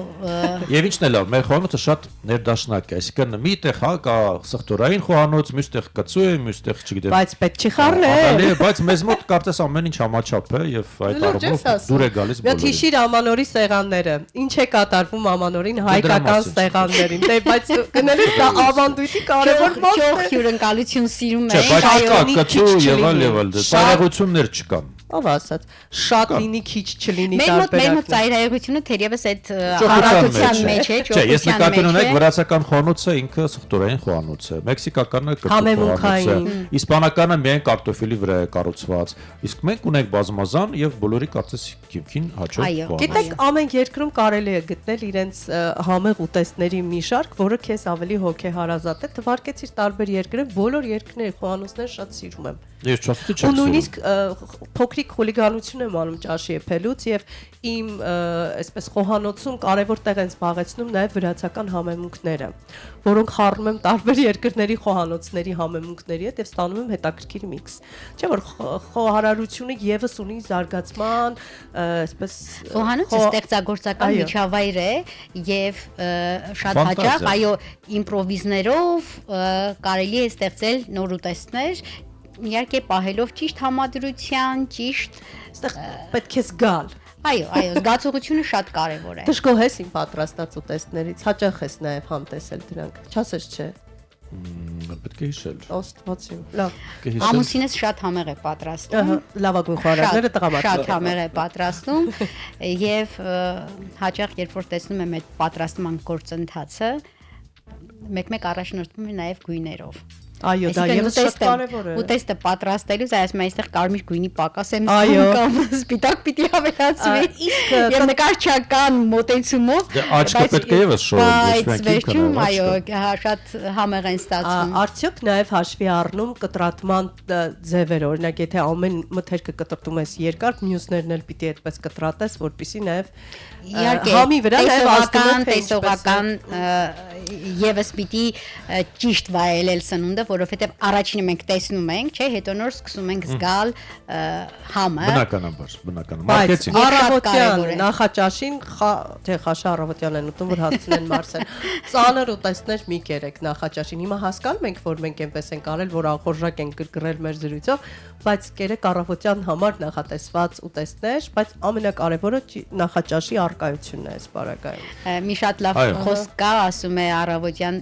B: Եվ ինչն է լավ, մեր խոհանոցը շատ ներդաշնակ է, այսինքն միտեղ հա կա սխտորային խոհանոց, մյուստեղ կծու է, մյուստեղ չգիտեմ։
C: Բայց պետք չի խառնել։
B: Ահալի է, բայց մեզ մոտ կարծես ամեն ինչ համաչափ է եւ այդ առումով դուր է գալիս
C: Մի հիշիր ամանորի սեղանները։ Ինչ է կատարվում ամանորին հայկական սեղաններին։ Դե բայց գնելիս դա ավանդույթի կարևոր մաս
H: ճոխ
C: է։
H: հյուրընկալություն սիրում
B: Չէ,
H: է։
B: բայց կա
C: շայոնի
B: կծու
C: քիչ
B: եւ այլ
C: չլինի։
B: եւ այլ,
C: Շատ-
B: ծայրագություններ չկան։
C: Ով ասաց, շատ լինի քիչ չլինի
H: Մեր մոտ
C: տարբերակ։
H: ծայրահեղությունը թերևս այդ
B: Ճոխության
H: հարաբերության մեջ է,
B: Չէ, ես
H: ճոխության
B: նկատի
H: մեջ
B: ունենք
H: է։
B: վրացական խոհանոցը ինքը սխտորային խոհանոց է, մեքսիկականը կծու խոհանոց է,
C: Համեմունքային։
B: իսպանականը միայն կարտոֆիլի վրա է կառուցված, իսկ մենք ունենք բազմազան եւ բոլորի կարծես քիմքին հաջող
H: Այո,
B: խոհանոց։
C: Գիտեք, ամեն երկրում կարելի է գտնել իրենց համեղ ուտեստների մի շարք, որը քեզ ավելի հոգեհարազատ է։ Թվարկեցիր տարբեր երկրներ, բոլոր երկրների խոհանոցները շատ սիրում եմ։
B: Ես չասեցի
C: Ու
B: չեմ
C: նույնիսկ փոքրիկ խուլիգանություն եմ անում ճաշի եփելուց եւ իմ այսպես խոհանոցում կարևոր տեղ են զբաղեցնում նաեւ վրացական համեմունքները, որոնք խառնում եմ տարբեր երկրների խոհանոցների համեմունքների հետ եւ ստանում եմ հետաքրքիր միքս։ Չէ՞ որ խոհարարությունը եւս ունի զարգացման այսպես
H: Խոհանոցը ստեղծագործական
C: Այո։
H: միջավայր է եւ շատ
B: Ֆանտազիա։
H: հաճախ այո իմպրովիզներով կարելի է ստեղծել նոր ուտեստներ, իհարկե պահելով ճիշտ համադրության, ճիշտ
C: այստեղ պետք է զգալ։
H: այո, զգացողությունը շատ կարեւոր է։
C: Դժգոհ ես իմ պատրաստած ուտեստներից, հաճախ ես նաեւ համտեսել դրանք։ Չասես չէ։
B: Պետք է հիշել։
C: Ոստվացիմ։ Լավ։
B: Պետք է հիշել։
H: Ամուսինս շատ համեղ է պատրաստում։
C: Ահա, լավագույն խոհարարները տղամարդիկ։
H: Շատ համեղ է պատրաստում եւ հաճախ երբ որ տեսնում եմ այդ պատրաստման գործընթացը, մեկ-մեկ առաջնորդվում է նաեւ գույներով։
C: Այո, դա եւս շատ կարեւոր է։
H: Ուտեստը պատրաստելուց ասում եմ այստեղ կարմիր գույնի պակաս եմ
C: Այո։
H: զգում կամ սպիտակ պիտի ավելացվի։
C: Իսկ
H: Եվ նկարչական մոտեցումով
B: Դե աչքը պետք է եւս շոյել, ոչ
H: բայց
B: միայն
H: վերջում
B: կինքն,
H: այո,
B: աչքը։
H: շատ համեղ են ստացվում։
C: Արդյոք նաև հաշվի առնում կտրատման ձևերը, օրինակ եթե ամեն մթերքը կտրտում ես երկար, մյուսներն էլ պիտի այդպես կտրատես, որպեսզի նաև
H: Իհարկե,
C: համի վրա նաև ազդում է
H: տեսողական եւս պիտի ճիշտ վայելել սնունդը, որովհետեւ առաջինը մենք տեսնում ենք, չէ, հետո նոր սկսում ենք զգալ համը։
B: Բնական,
C: Բայց
B: մարկետինգ։
C: առավոտյան
H: կարևոր է։
C: նախաճաշին թե Խաշա առավոտյան են ուտում, որ հասցնեն Մարսել։ Ծանր ուտեստներ մի կերեք նախաճաշին։ Հիմա հասկանում ենք, որ մենք այնպես ենք արել, որ ախորժակ ենք գրգռել մեր զրույցով, բայց կերեք առավոտյան համար նախատեսված ուտեստներ, բայց ամենակարևորը նախաճաշի արկայությունն է այս բարակայում։
H: Մի շատ լավ
B: Այո։
H: խոսք կա, ասում է առավոտյան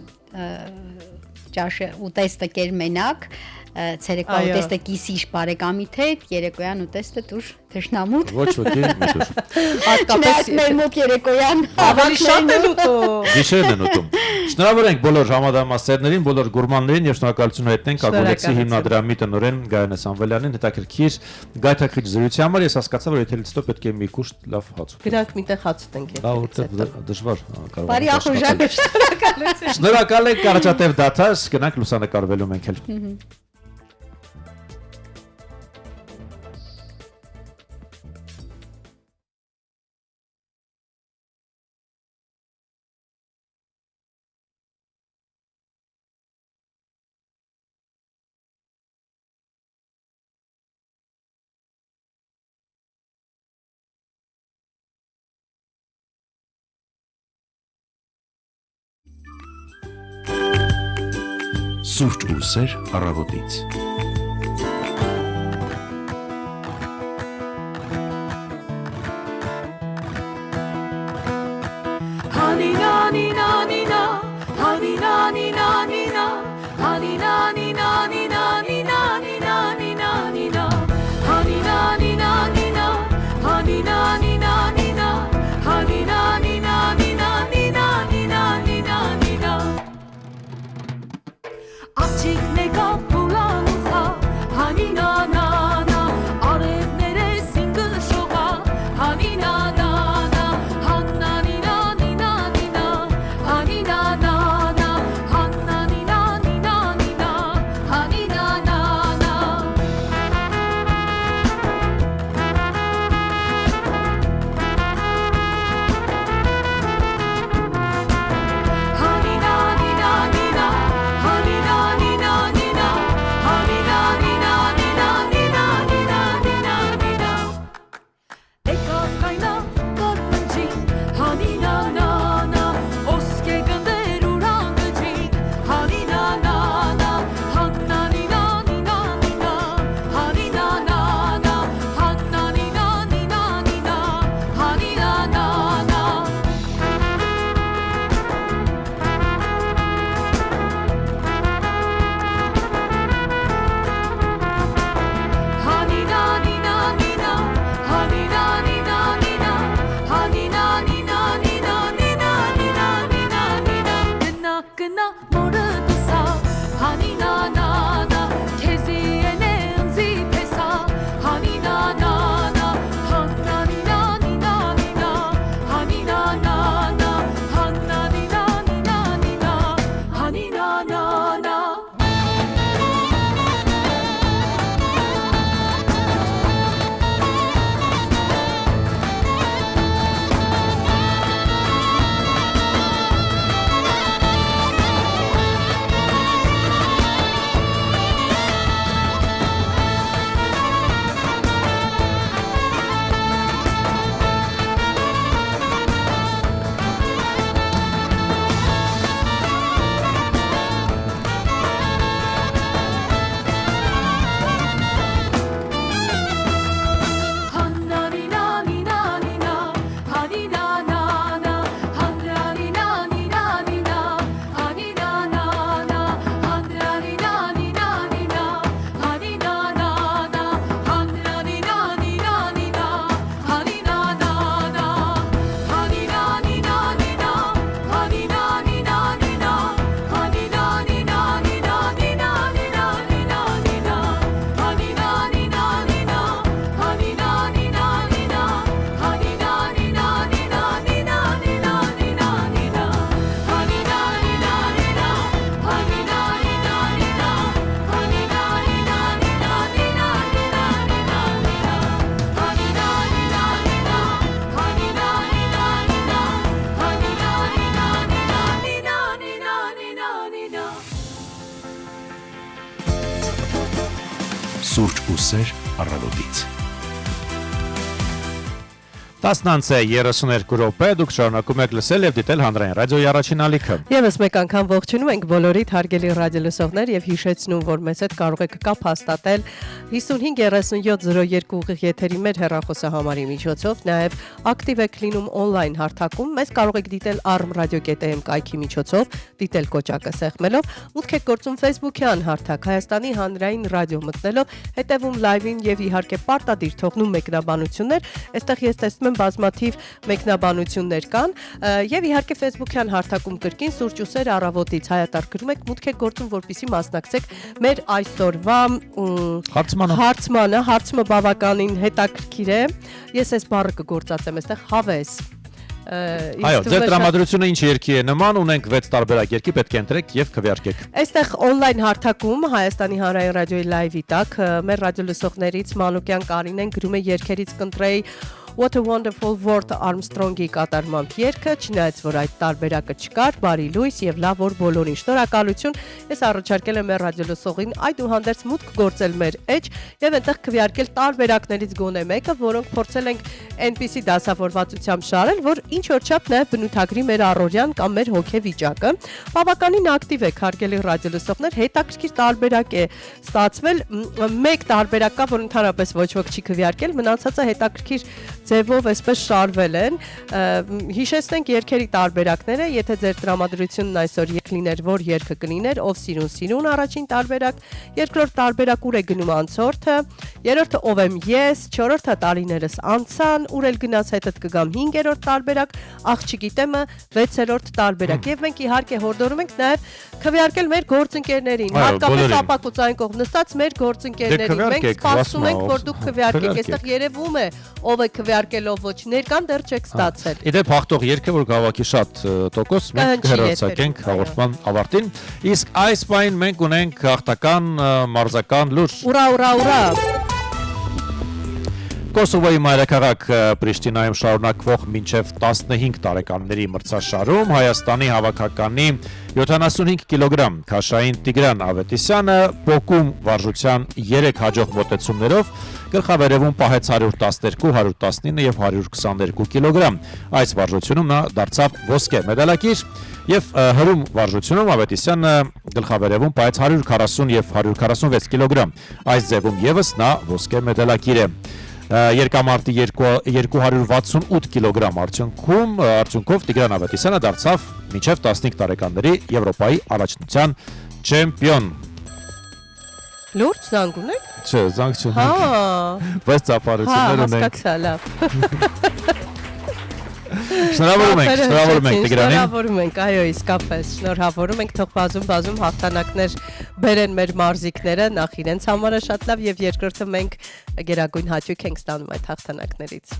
H: ճաշը ուտեստը կեր մենակ, ցերեկվա
C: Այո։
H: ուտեստը կիսիշ բարեկամիդ հետ, երեկոյան ուտեստը դուր թշնամուտ։
B: Ոչ ոքի միտուր։
H: Չնայած մեր մոտ երեկոյան
C: ավելի շատ են ուտում։
B: Գիշերն են ուտում։ Շնորհավոր ենք բոլոր համադամասերներին, բոլոր գուրմաններին եւ շնորհակալություն հայտնենք Ագոլեցի հիմնադրամի տնօրեն Գայանե Սամվելյանին հետաքրքիր գայթակղիչ զրույցի համար։ Ես հասկացա, որ եթե լիստո պետք է մի կուշտ լավ հաց ուտել։
C: Գրանք միտեղ հաց ուտենք
B: Դա
C: երբեք։
B: որտեղ դժվար կարող։
H: բարի ախորժակ
B: Շնորհակալ ենք առաջատև դաթար, գնանք լուսանկարվելու մենք էլ։
A: Սուրճ ու սեր առավոտից։
E: Աղջիկն եկավ փուլան ու
A: Սուրճ ու սեր առավոտից։
B: 10:32 րոպե դուք շարունակում եք լսել եւ դիտել հանրային ռադիոյի առաջին ալիքը։
C: Եվս մեկ անգամ ողջունում ենք բոլորիդ հարգելի ռադիոլսողներ եւ հիշեցնում, որ մեզ հետ կարող եք կապ հաստատել 553702 ուղիղ եթերի մեր հեռախոսահամարի միջոցով, նաեւ ակտիվ եք լինում on-line հարթակում, մեզ կարող եք դիտել arm.radio.am կայքի միջոցով, դիտել կոճակը սեղմելով, մուտք եք գործում Facebook-յան հարթակ Հայաստանի հանրային ռադիո մտնելով, հետևում live-ին եւ իհարկե պարտադիր թողնում մեկնաբանություններ, այստեղ ես տեսնում եմ բազմաթիվ մեկնաբանություններ կան եւ իհարկե Facebook-յան հարթակում կրկին Սուրճ ու սեր առավոտից հայատար գրում եք, մուտք եք գործում, որպեսզի մասնակցեք մեր այսօրվա հարցմանը բավականին հետաքրքիր է։ Ես այս բառը կգործածեմ այստեղ հավես։
B: Այո, ձեր տրամադրությունը ինչ երկի է նման, ունենք 6 տարբերակ երկի, պետք է ընտրեք եւ քվեարկեք։
C: Այստեղ on-line հարթակում Հայաստանի հանրային ռադիոյի live-ի տակ մեր ռադիոլսողներից Մանուկյան Կարինեն գրում է երկերից կընտրեի What a Wonderful World Armstrong-ի կատարմամբ երգը, չնայած որ այդ տարբերակը չկար, բարի լույս եւ լավ որ բոլորին շնորհակալություն։ Ես առաջարկել եմ մեր ռադիոլսողին այդուհանդերձ մուտք գործել մեր էջ եւ այնտեղ քվեարկել տարբերակներից գոնե մեկը, որոնք փորձել ենք այնպիսի դասավորվածությամբ շարել, որ ինչ որ չափ նաեւ բնութագրի մեր առօրյան կամ մեր հոգեվիճակը։ Բավականին ակտիվ եք, հարգելի ռադիոլսողներ, հետաքրքիր տարբերակ է ստացվել։ Մեկ տարբերակ կա, որ ընդհանրապես ոչ ոք չի քվեարկել, մնացածը հետաքրքիր ձևով այսպես շարվել են։ Հիշեցնենք երգերի տարբերակները, եթե ձեր տրամադրությունն այսօր եկլիներ, որ երգը կլիներ, ով սիրուն առաջին տարբերակ, երկրորդ տարբերակ ուր է գնում անցորդը, երրորդը ով եմ ես, չորրորդը տարիներս անցան, ուր էլ գնաց հետդ կգամ 5-րդ տարբերակ, աղ չգիտեմը 6-րդ տարբերակ։ Եվ մենք իհարկե հորդորում ենք նաև քվեարկել մեր գործընկերներին, հատկապես ապակուցային կողմ նստած մեր գործընկերներին։ Մենք սպասում ենք, որ դուք քվեարկեք, այստեղ երևում է ով է քվեարկելով ոչ ներկան դեռ չեք ստացել։
B: Իդեպ հաղթող երգը, որ գավակի շատ տոկոս մենք հեռացակենք հաղորդման ավարտին, իսկ այս պահին մենք ունենք հաղթական մարզական լուր։
C: Ուրա, ուրա, ուրա։
B: Կոսովոյի մայրաքաղաք Պրիշտինայում շարունակվող մինչև 15 տարեկանների մրցաշարում Հայաստանի հավաքականի 75 կիլոգրամ քաշային Տիգրան Ավետիսյանը փոկում վարժության 3 հաջող մոտեցումներով գլխավերևում պահեց 112, 119 եւ 122 կիլոգրամ։ Այս վարժությունում նա դարձավ ոսկե մեդալակիր եւ հրում վարժությունում Ավետիսյանը գլխավերևում պահեց 140 եւ 146 կիլոգրամ։ Այս ձևում եւս նա ոսկե մեդալակիր է։ Երկամարտի 268 կիլոգրամ արդյունքով Տիգրան Ավետիսյանը դարձավ մինչև 15 տարեկանների Եվրոպայի առաջնության չեմպիոն։
C: Լուրջ զանգ ունեք։
B: Չէ, զանգ չունենք։
C: Հա։
B: Բայց ծափարություններ ունենք։
C: Հասկացա, լավ։
B: Շնորհավորում ենք Տիգրանին։
C: Շնորհավորում ենք, այո, իսկապես շնորհավորում ենք, թող բազում հաղթանակներ բերեն մեր մարզիկները, նախ իրենց համարը շատ լավ եւ երկրորդը մենք գերագույն հաճույք ենք ստանում այդ հաղթանակներից։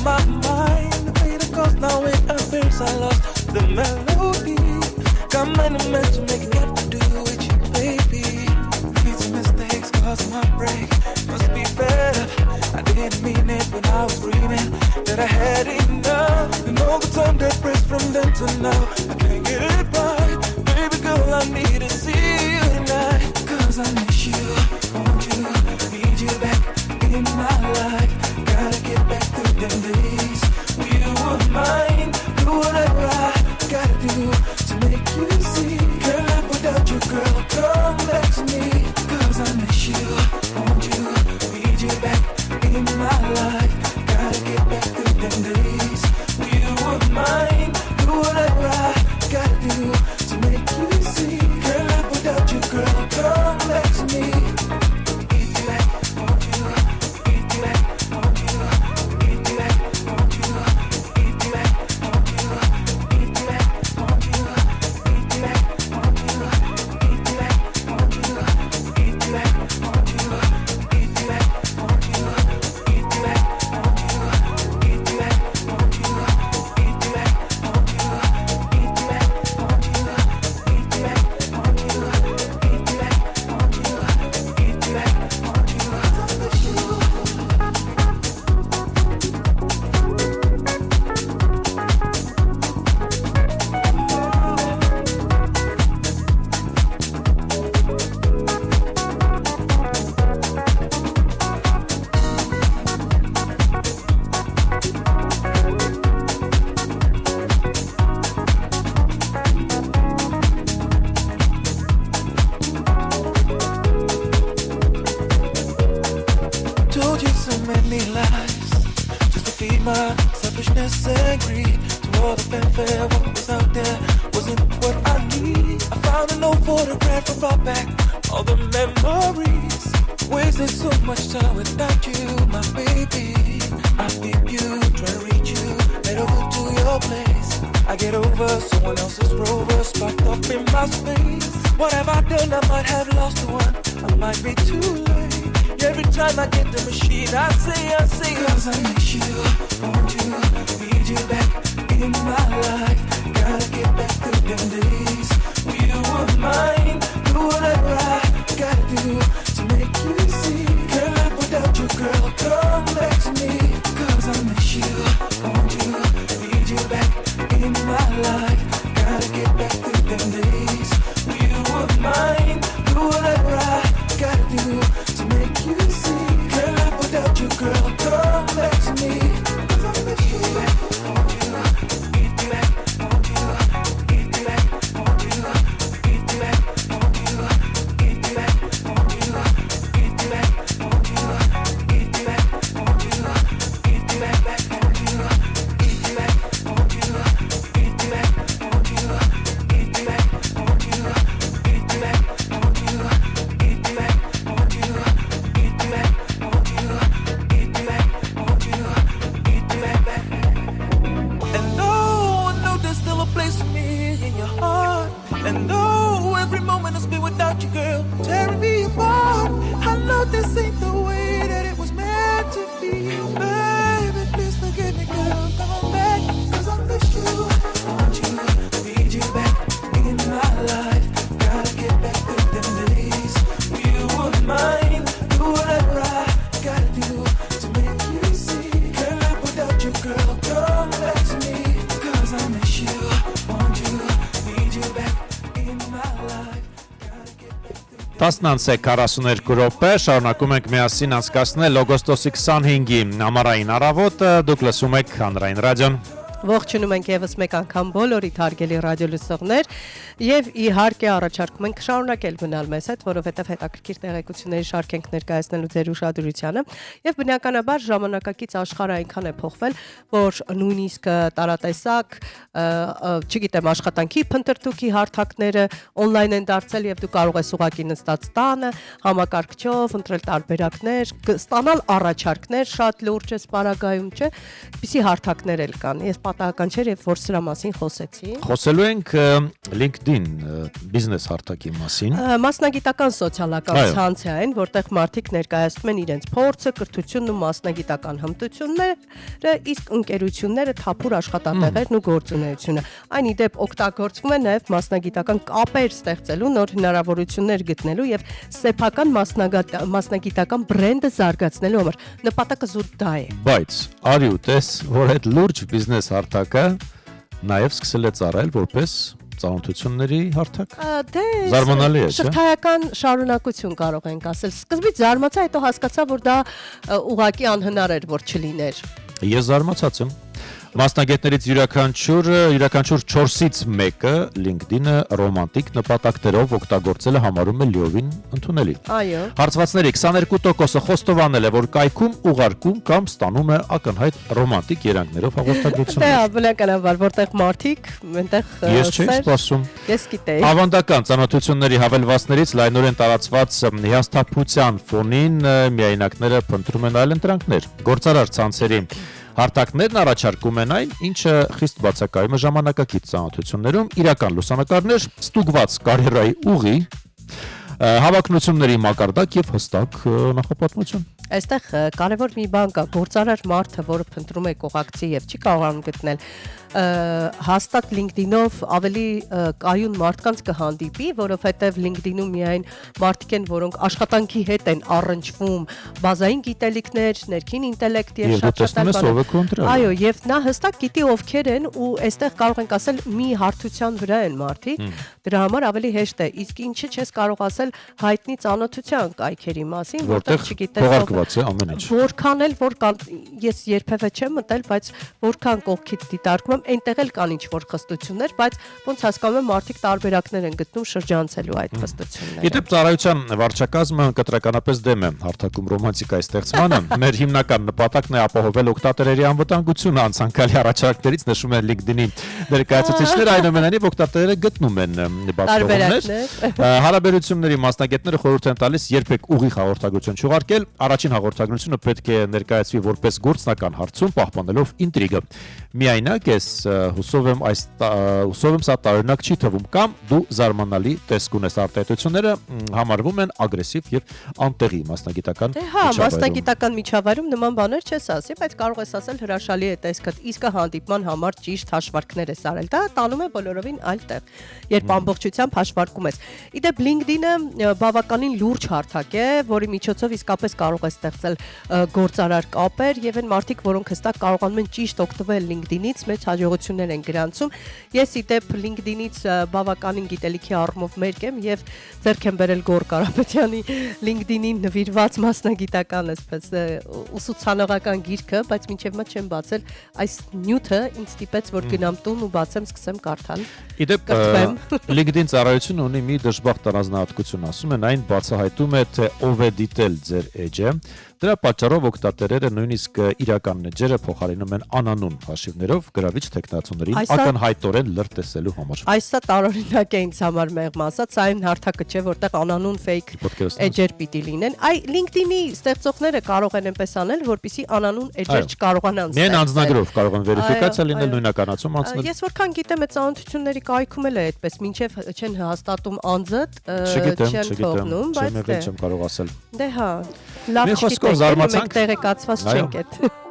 E: my mind. The way it goes now it appears I lost the melody. Got many men to make it have to do with you, baby. These mistakes caused my break. Must be fair. I didn't mean it when I was dreaming that I had enough. And all the time that pressed from then to now, I can't get it right. Baby girl, I need to see you tonight. Cause I miss you, want you, need you back in my life. Gotta get back to them days when you were mine. Do whatever I gotta do to make you see. Can't live without you, girl, come back to me. Cause I miss you, want you, need you back in my life. Gotta get back to them days when you were mine. Do whatever I gotta do to make you see. Can't live without you, girl, come back to me. Need you back, want you, need you back, want you, need you back, want you, need you back, want you, need you back, want you, need you back, want you, need you back, want you, need you back, want you, need you back, want you, need you back, want you, need you back, want you, need you back, want you, need you back, want you, need you back, want you, need you back, want you, need you back, want you. Told you so many lies just to feed my selfishness and greed. To all the fanfare, what was out there wasn't what I need. I found an old photograph and brought back all the memories. Wasted so much time without you, my baby. I beat you, try to reach you, head over to your place. I get over someone else's rover, sparked up in my space. What have I done? I might have lost the one, I might be too late. Every time I get the machine, I say, cause I miss you, want you, need you back in my life. Gotta get back to them days when you were mine. Do whatever I gotta do to make you see. Can't live without you, girl, come back to me. Cause I miss you, want you, need you back in my life. Gotta get back to them days when you were mine. Do whatever I gotta do to make you see. Can't live without you, girl, come back to me. Cause I miss you, want you, need you back, want you, need you back, want you, need you back, want you, need you back, want you, need you back, want you, need you back, want you, need you back, want you, need you back, want you, need you back, want you, need you back, want you, need you back, want you, need you back, want you, need you back, want you, need you back, want you, need you back. And though I know there's still a place for me in your heart, and though every moment has been without you, girl, tearing me apart, I know this ain't the way that it was meant to be. Baby, please forgive me, girl, come back, cause I miss you, want you, need you back in my life. Gotta get back to them days when you were mine. Do whatever I gotta do to make you see. Can't live without you, girl, come back to me. Cause I miss you, want you, need you back in my life. Gotta get back to
B: 10:42 րոպե շարունակում ենք միասին անցկացնել օգոստոսի 25-ի ամառային առավոտը։ Դուք լսում եք Հանրային ռադիոն։
C: Ողջունում ենք եւս մեկ անգամ բոլորիդ հարգելի ռադիոլսողներ եւ իհարկե առաջարկում ենք շարունակել մնալ մեզ հետ, որովհետեւ հետաքրքիր տեղեկությունների շարք ենք ներկայացնելու ձեր ուշադրությանը եւ բնականաբար ժամանակակից աշխարհը այնքան է փոխվել, որ նույնիսկ տարատեսակ, չգիտեմ, աշխատանքի փնտրտուքի հարթակները on-line են դարձել եւ դու կարող ես ուղակի նստած տանը համակարգչով ընտրել տարբերակներ, ստանալ առաջարկներ շատ լուրջ է սպարագայում, չէ՞, պիսի հարթակներ էլ կան։ Ես պատահական չէր եւ որ սրա մասին խոսեցի։
B: Խոսելու ենք LinkedIn բիզնես հարթակի մասին։
C: Մասնագիտական սոցիալական
B: Այո.
C: ցանց է այն, որտեղ մարդիկ ներկայացնում են իրենց փորձը, կրթությունն ու մասնագիտական հմտությունները, իսկ ընկերությունները թափուր աշխատատեղերն ու գործունեությունը։ Այն ի դեպ օգտագործվում է նաև մասնագիտական կապեր ստեղծելու, նոր հնարավորություններ գտնելու եւ սեփական մասնագիտական բրենդը զարգացնելու համար։ Նպատակը զուտ դա է։
B: Բայց արի ու տես, որ այդ լուրջ բիզնես հարթակը նաև սկսել է ծառայել որպես ծանոթությունների հարթակ։
C: Դե
B: Զարմանալի է, չէ՞։
C: շղթայական շարունակություն կարող ենք ասել։ Սկզբից զարմացա, հետո հասկացա, որ դա ուղղակի անհնար էր, որ չլիներ։
B: Ես զարմացած եմ։ Մասնագետներից յուրաքանչյուր 4-ից 1-ը LinkedIn-ը ռոմանտիկ նպատակներով օգտագործելը համարում է լիովին ընդունելի։
C: Այո։
B: Հարցվածների 22%-ը խոստովանել է, որ կայքում ուղարկում կամ ստանում է ակնհայտ ռոմանտիկ երանգներով
C: Դե
B: հաղորդագրություններ։
C: բնականաբար, որտեղ մարդիկ, այնտեղ
B: Ես չէի սպասում։
C: Ես գիտեի։
B: Ավանդական ծանոթությունների հավելվածներից լայնորեն տարածված հիասթափության ֆոնին միայնակները փնտրում են այլընտրանքներ։ Գործարար ցանցերի հարթակներն առաջարկում են այն, ինչը խիստ բացակայում է ժամանակակից ծանոթություններում, իրական լուսանկարներ, ստուգված կարիերայի ուղի, հավակնությունների մակարդակ եւ հստակ նախապատմություն։
C: Այստեղ կարևոր մի բան կա, գործարար մարդը, որը փնտրում է կողակցի եւ չի կարողանում գտնել, հաստատ LinkedIn-ով ավելի կայուն մարդկանց կհանդիպի, որովհետեւ LinkedIn-ում միայն մարդիկ են, որոնք աշխատանքի հետ են առնչվում, բազային գիտելիքներ, ներքին ինտելեկտ եւ
B: շատ։
C: Այո, եւ նա հստակ գիտի ովքեր են ու այստեղ կարող ենք ասել մի հարթության վրա են մարդիկ, դրա համար ավելի հեշտ է։ Իսկ ինչը չես կարող ասել հայտնի ծանոթության կայքերի մասին, որտեղ չգիտես
B: փողարկված է ամեն ինչ։
C: Որքան էլ որ կան, ես երբևէ չեմ մտել, բայց որքան կողքից դիտարկում եմ, այնտեղ էլ կան ինչ-որ խստություններ, բայց ոնց հասկանում եմ, մարդիկ տարբերակներ են գտնում շրջանցելու այդ խստությունները։
B: Իդեպ ծառայության վարչակազմը կտրականապես դեմ է հարթակում ռոմանտիկայի ստեղծմանը։ Մեր հիմնական նպատակն է ապահովել օգտատերերի անվտանգությունը, անցանկալի առաջարկներից նշում են LinkedIn-ի ներկայացուցիչները, այնուամենայնիվ օգտատերերը գտնում են բացառումներ։ Հարաբերությունների մասնագետները խորհուրդ են տալիս երբեք ուղիղ հաղորդագրություն չուղարկել, առաջին հաղորդագրությունը պետք է ներկայացվի որպես գործնական հարցում, պահպանելով ինտրիգը։ Միայնակ ես հուսով եմ սա տարօրինակ չի թվում կամ դու զարմանալի տեսք ունես արտահայտությունները համարվում են ագրեսիվ եւ անտեղի մասնագիտական
C: մասնագիտական միջավայրում նման բաներ չես ասի, բայց կարող ես ասել հրաշալի է տեսքդ, իսկ հանդիպման համար ճիշտ հաշվարկներ ես արել։ Դա տանում է բոլորովին այլ տեղ, երբ ամբողջությամբ հաշվարկում ես։ Իդեպ LinkedIn-ը բավականին լուրջ հարթակ է, որի միջոցով իսկապես կարող է ստեղծել գործարար կապեր եւ այն մարդիկ, որոնք հստակ կարողանում են ճիշտ օգտվել LinkedIn-ից, մեծ հաջողություններ են գրանցում։ Ես իդեպ LinkedIn-ից բավականին գիտելիքի առումով մերկ եմ եւ ձեռք եմ բերել Գոր Կարապետյանի LinkedIn-ին նվիրված մասնագիտական այսպես ուսուցանողական գիրքը, բայց մինչեւ մա չեմ բացել այս նյութը, ինձ ստիպեց որ գնամ տուն ու բացեմ, սկսեմ կարդալ։
B: Իդեպ LinkedIn ծառայությունը ունի մի դժբախտ առանձնահատկություն, ասում են այն բացահայտում է թե ով է դիտել ձեր էջը։ Դրա պատճառով օգտատերերը նույնիսկ իրական էջերը փոխարինում են անանուն հաշիվներով գրավիչ տեխնացուներին ակնհայտորեն լրտեսելու համար։
C: Այսա տարօրինակ է ինձ համար մեղմ ասած, այն հարթակը չէ, որտեղ անանուն fake էջեր պիտի լինեն։ Այ LinkedIn-ի ստեղծողները կարող են այնպես անել, որպեսզի անանուն էջեր չկարողանան ստեղծել։
B: Միայն անձնագրով կարող են վերիֆիկացիա լինել, նույնականացում անցնել։
C: Ես որքան գիտեմ, այդ ծանոթությունների կայքում էլ է այդպես, մինչև չեն հաստատում անձդ, չեն թողնում, բայց
B: չեմ կարող ասել։
C: Դե հա, լավ չգիտեք, մենք տեղեկացված չենք այդ։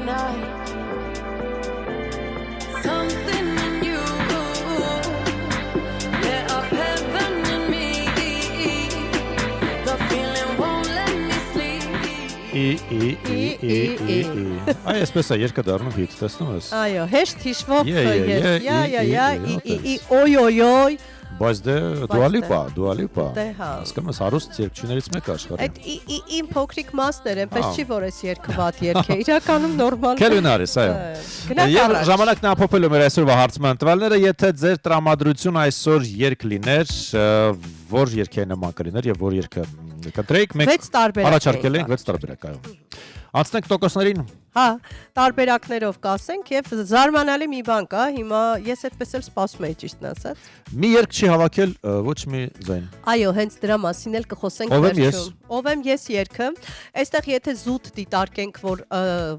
I: night. Something in you lit up heaven in me. The feeling won't let me sleep.
B: Այ այսպես է երկը դառնում հիթ, տեսնում ես։
C: Այո, հեշտ հիշվող
B: Է,
C: օյ
B: բայց դե դուալիպա։
C: Դե հա։
B: Հասկանում ես հարուստ երգչուներից մեկը աշխարհում։
C: Այդ իմ փոքրիկ մասն էր, այնպես չի որ էս երկը վատ երգ է, իրականում նորմալ։
B: Քելվինարիս, այո։ Եվ ժամանակն ամփոփելու մեր այսօրվա հարցման տվյալները, եթե ձեր տրամադրություն այսօր երգ լիներ, որ երգի նման կլիներ եւ որ երգը կտրեիք, մենք առաջարկել ենք 6 տարբերակ, այո։ Անցնենք տոկոսներին։
C: Հա, տարբերակներով կասենք եւ զարմանալի մի բան կա, հիմա ես այդպես էլ սպասում եի ճիշտն ասած։
B: Մի երգ չի հավաքել ոչ մի ձայն։
C: Այո, հենց դրա մասին էլ կխոսենք վերջում։ Ով եմ ես երգը։ Այստեղ եթե զուտ դիտարկենք, որ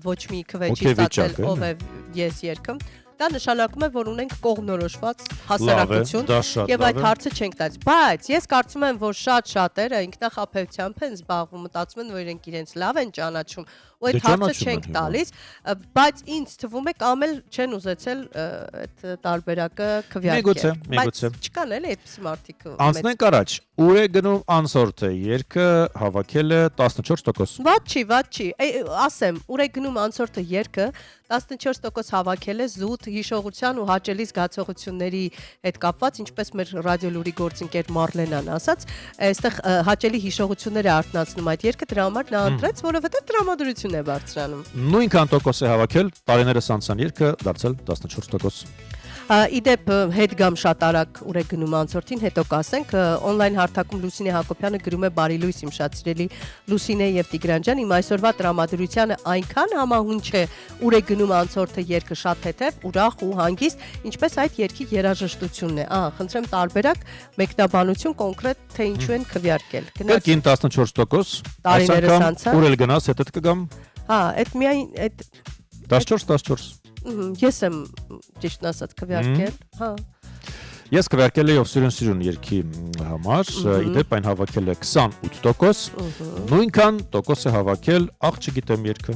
C: ոչ մի քվե չի ստացել, ով է ես երգը, դա նշանակում է, որ ունենք կողմնորոշված հասարակություն եւ այդ հարցը չենք տալիս։ Բայց ես կարծում եմ, որ շատ-շատերը ինքնախապեյությամբ են զբաղվում, մտածում են, որ իրենք իրենց լավ են ճանաչում, ու այդ հարցը չենք տալիս, բայց ինձ թվում է կամ էլ չեն ուզեցել այդ տարբերակը քվեարկել։ Բայց չկան էլ այդպիսի մարդիկ։
B: Անցնենք առաջ։ Ուր է գնում անսորթը երգը հավաքել է 14%։
C: Ված չի։ Ասեմ, ուր է գնում անսորթը երգը 14% հավաքել է զուտ հիշողության ու հաճելի զգացողությունների հետ կապված, ինչպես մեր ռադիոլուրի գործընկեր Մարլենան ասաց, այստեղ հաճելի հիշողություններ է արտնացնում այդ երգը, դրա համար նա ընտրեց, որովհետև տրամադրություն է բարձրանում։
B: Նույնքան տոկոս է հավաքել, տարիներս անցան երգը դարձել 14%։
C: Իդեպ հետ գամ շատ արագ ուր է գնում անցորդին, հետո կասենք, on-line հարթակում Լուսինե Հակոբյանը գրում է բարի լույս իմ շատ սիրելի Լուսինե եւ Տիգրան ջան, իմ այսօրվա տրամադրությանը այնքան համահունչ է ուր է գնում անցորդը երգը շատ թեթև, ուրախ ու հանգիստ, ինչպես այդ երգի երաժշտությունն է։ Խնդրեմ տարբերակ, մեկնաբանություն կոնկրետ թե ինչու են քվեարկել։
B: Կրկին 14%։
C: Տարիներս անցան։
B: Ուր էլ գնաս, հետդ կգամ։
C: Այդ միայն այդ
B: 14։
C: Ես եմ ճիշտն ասած քվեարկել, հա։
B: Ես քվեարկել եմ Սիրուն երգի համար, իդեպ այն հավաքել է 28%, նույնքան տոկոս է հավաքել Աղ չգիտեմ երգը։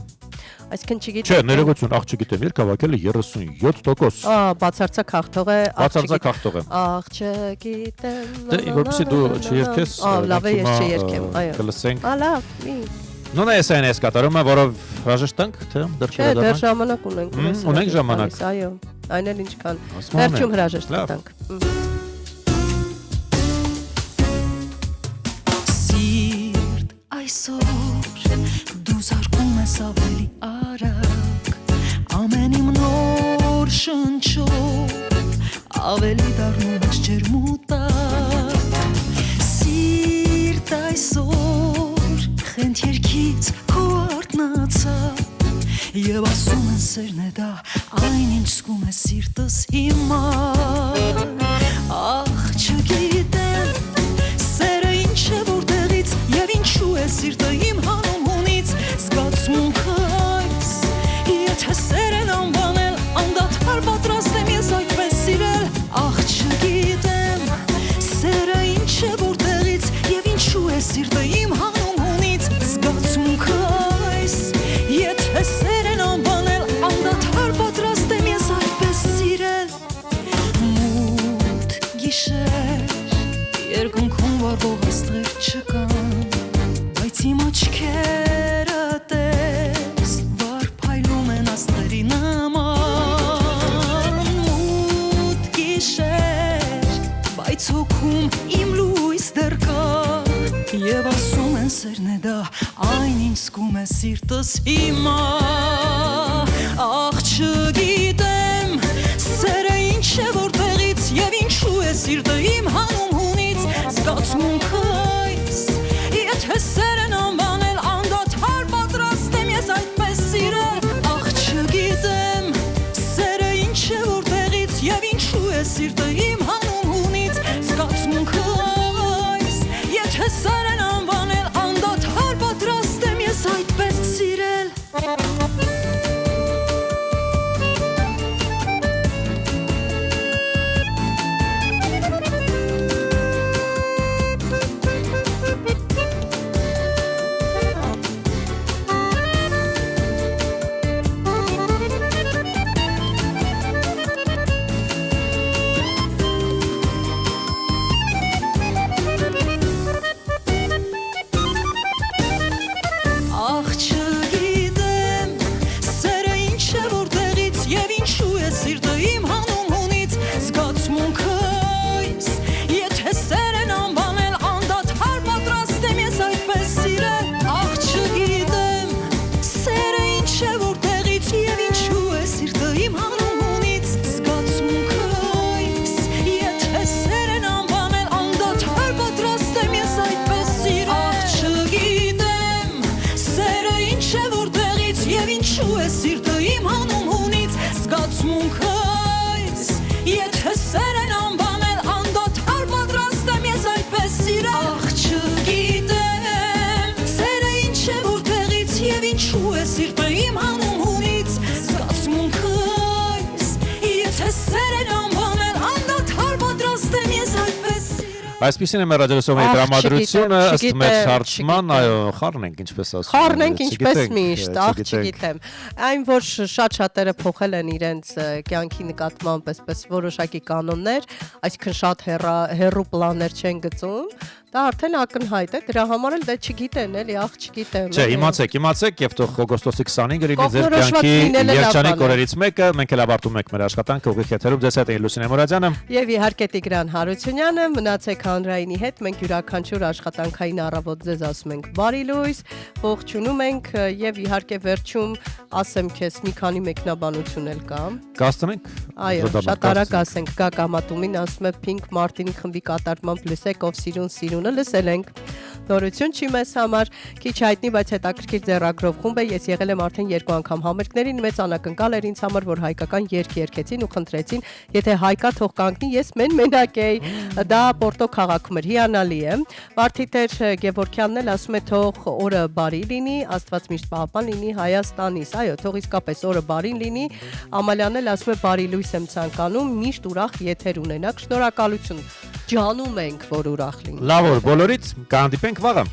C: Այսինքն չգիտեմ։
B: Չէ, ներողություն, Աղ չգիտեմ երգը հավաքել է 37%։
C: Բացարձակ հաղթող է։
B: Բացարձակ հաղթող է։
C: Աղ չգիտեմ։
B: Դե որպեսզի դու չերգես,
C: լավ է, ես չերգեմ, այո։
B: Կլսենք։
C: Լավ, մի։
B: Նույն էս կատարում է, որով հրաժեշտանք, թե դեռ
C: չէ, դեռ ժամանակ ունենք։
B: Ունենք ժամանակ։
C: Այո, այն էլ ինչքան։ Վերջում հրաժեշտ տանք։
I: Սիրտ այսօր դու զարկում ես ավելի արագ, ամեն իմ նոր շնչով ավելի դառնում ես ջերմուտակ։ Սիրտ այսօր խենթ երկից քո արտնացա եւ ասում են սերն է դա այն ինչ զգում է սիրտս հիմա ախ չգիտեմ սերը ինչ է որտեղից եւ ինչու է սիրտը իմ հանում հունից զգացմունքը այս եթե սեր են անվանել անդադար պատրաստ եմ ես այդպես սիրել ախ չգիտեմ սերը ինչ է որտեղից եւ ինչու է սիրտը իմ հանում Եթե սեր են անվանել, անդադար պատրաստ եմ ես այդպես սիրել Մութ գիշեր, երկնքում վառվող աստղեր չկան Բայց իմ աչքերը տես, վարփայլում են աստղերի նման Մութ գիշեր, բայց հոգում իմ լույս դեռ կա Եվ ասում են սերն է դա այն ինչ զգում է սիրտս հիմա Ախ չգիտեմ սերը ինչ է որտեղից եւ ինչու է սիրտը իմ հանում հունից զգացմունքը այս եթե սեր են անվանել անդադար պատրաստ եմ ես այդպես սիրել Ախ չգիտեմ սերը ինչ է որտեղից եւ ինչու է սիրտը իմ հանում հունից զգացմունքը այս եթե սեր են անվանել անդադար պատրաստ եմ ես այդպես սիրել ինչու է սիրտը իմ հանում հունից զգացմունքս եթե սեր են անվանել անդադար պատրաստ եմ ես այդպես սիրել ախ չգիտեմ սերը ինչ է որտեղից եւ ինչու է սիրտը իմ հանում հունից զգացմունքս եթե սեր են անվանել անդադար պատրաստ եմ ես այդպես
B: Այսպեսին է մեր ռադիոսյոմի տրամադրությունը ըստ մեր հարցման, այո, խառնենք ինչպես ասում։
C: Խառնենք ինչպես միշտ, ախ չգիտեմ։ Այն որ շատ-շատերը փոխել են իրենց կյանքի նկատմամբ այսպես որոշակի կանոններ, այսինքն շատ հեռու պլաններ չեն գծում, դա արդեն ակնհայտ է, դրա համար էլ դա չգիտեն, էլի, ախ չգիտեմ։
B: Չէ, իմացեք եւ թող օգոստոսի 25-ը լինի ձեր կյանքի երջանիկ օրերից մեկը, մենք էլ ավարտում ենք մեր աշխատանքը ուղիղ եթերում, ձեզ հետ է Լուսինե Մուրադյանը
C: եւ իհարկե Տիգրան Հարությունյանը, մնացեք հանրայինի հետ, մենք յուրաքանչյուր աշխատանքային առավոտ ձեզ ասում ենք բարի լույս, ողջունում ենք եւ իհարկե վերջում ասեմ քեզ մի քանի մեկնաբանություն էլ կա։
B: Կաստնենք։
C: Այո, շատ արագ ասենք, Գագ Ամատումին ասում է Pink Martin-ի խմբի կատարմամբ լսեք ով սիրուն լսել ենք։ Նորություն չի մեզ համար, քիչ հայտնի, բայց հետաքրքիր ձեռագրով խումբ է, ես եղել եմ արդեն 2 անգամ համերգներին, մեծ անակնկալ էր ինձ համար, որ հայկական երգ երգեցին ու խնդրեցին, եթե հայկա թող կանգնի, ես մենակ էի, դա Պորտո քաղաքում էր, հիանալի է։ Վարդիտեր Գևորգյանն էլ ասում է թող օրը բարի լինի, Աստված միշտ պահապան լինի Հայաստանից, այո, թող իսկապես օրը բարին լինի, Ամալյանն էլ ասում է բարի լույս եմ ցանկանում, միշտ ուրախ եթեր ունենաք, շնորհակալություն, ջանում ենք, որ ուրախ լինի։
B: Լավ օր բոլորից, կհանդիպենք վաղը։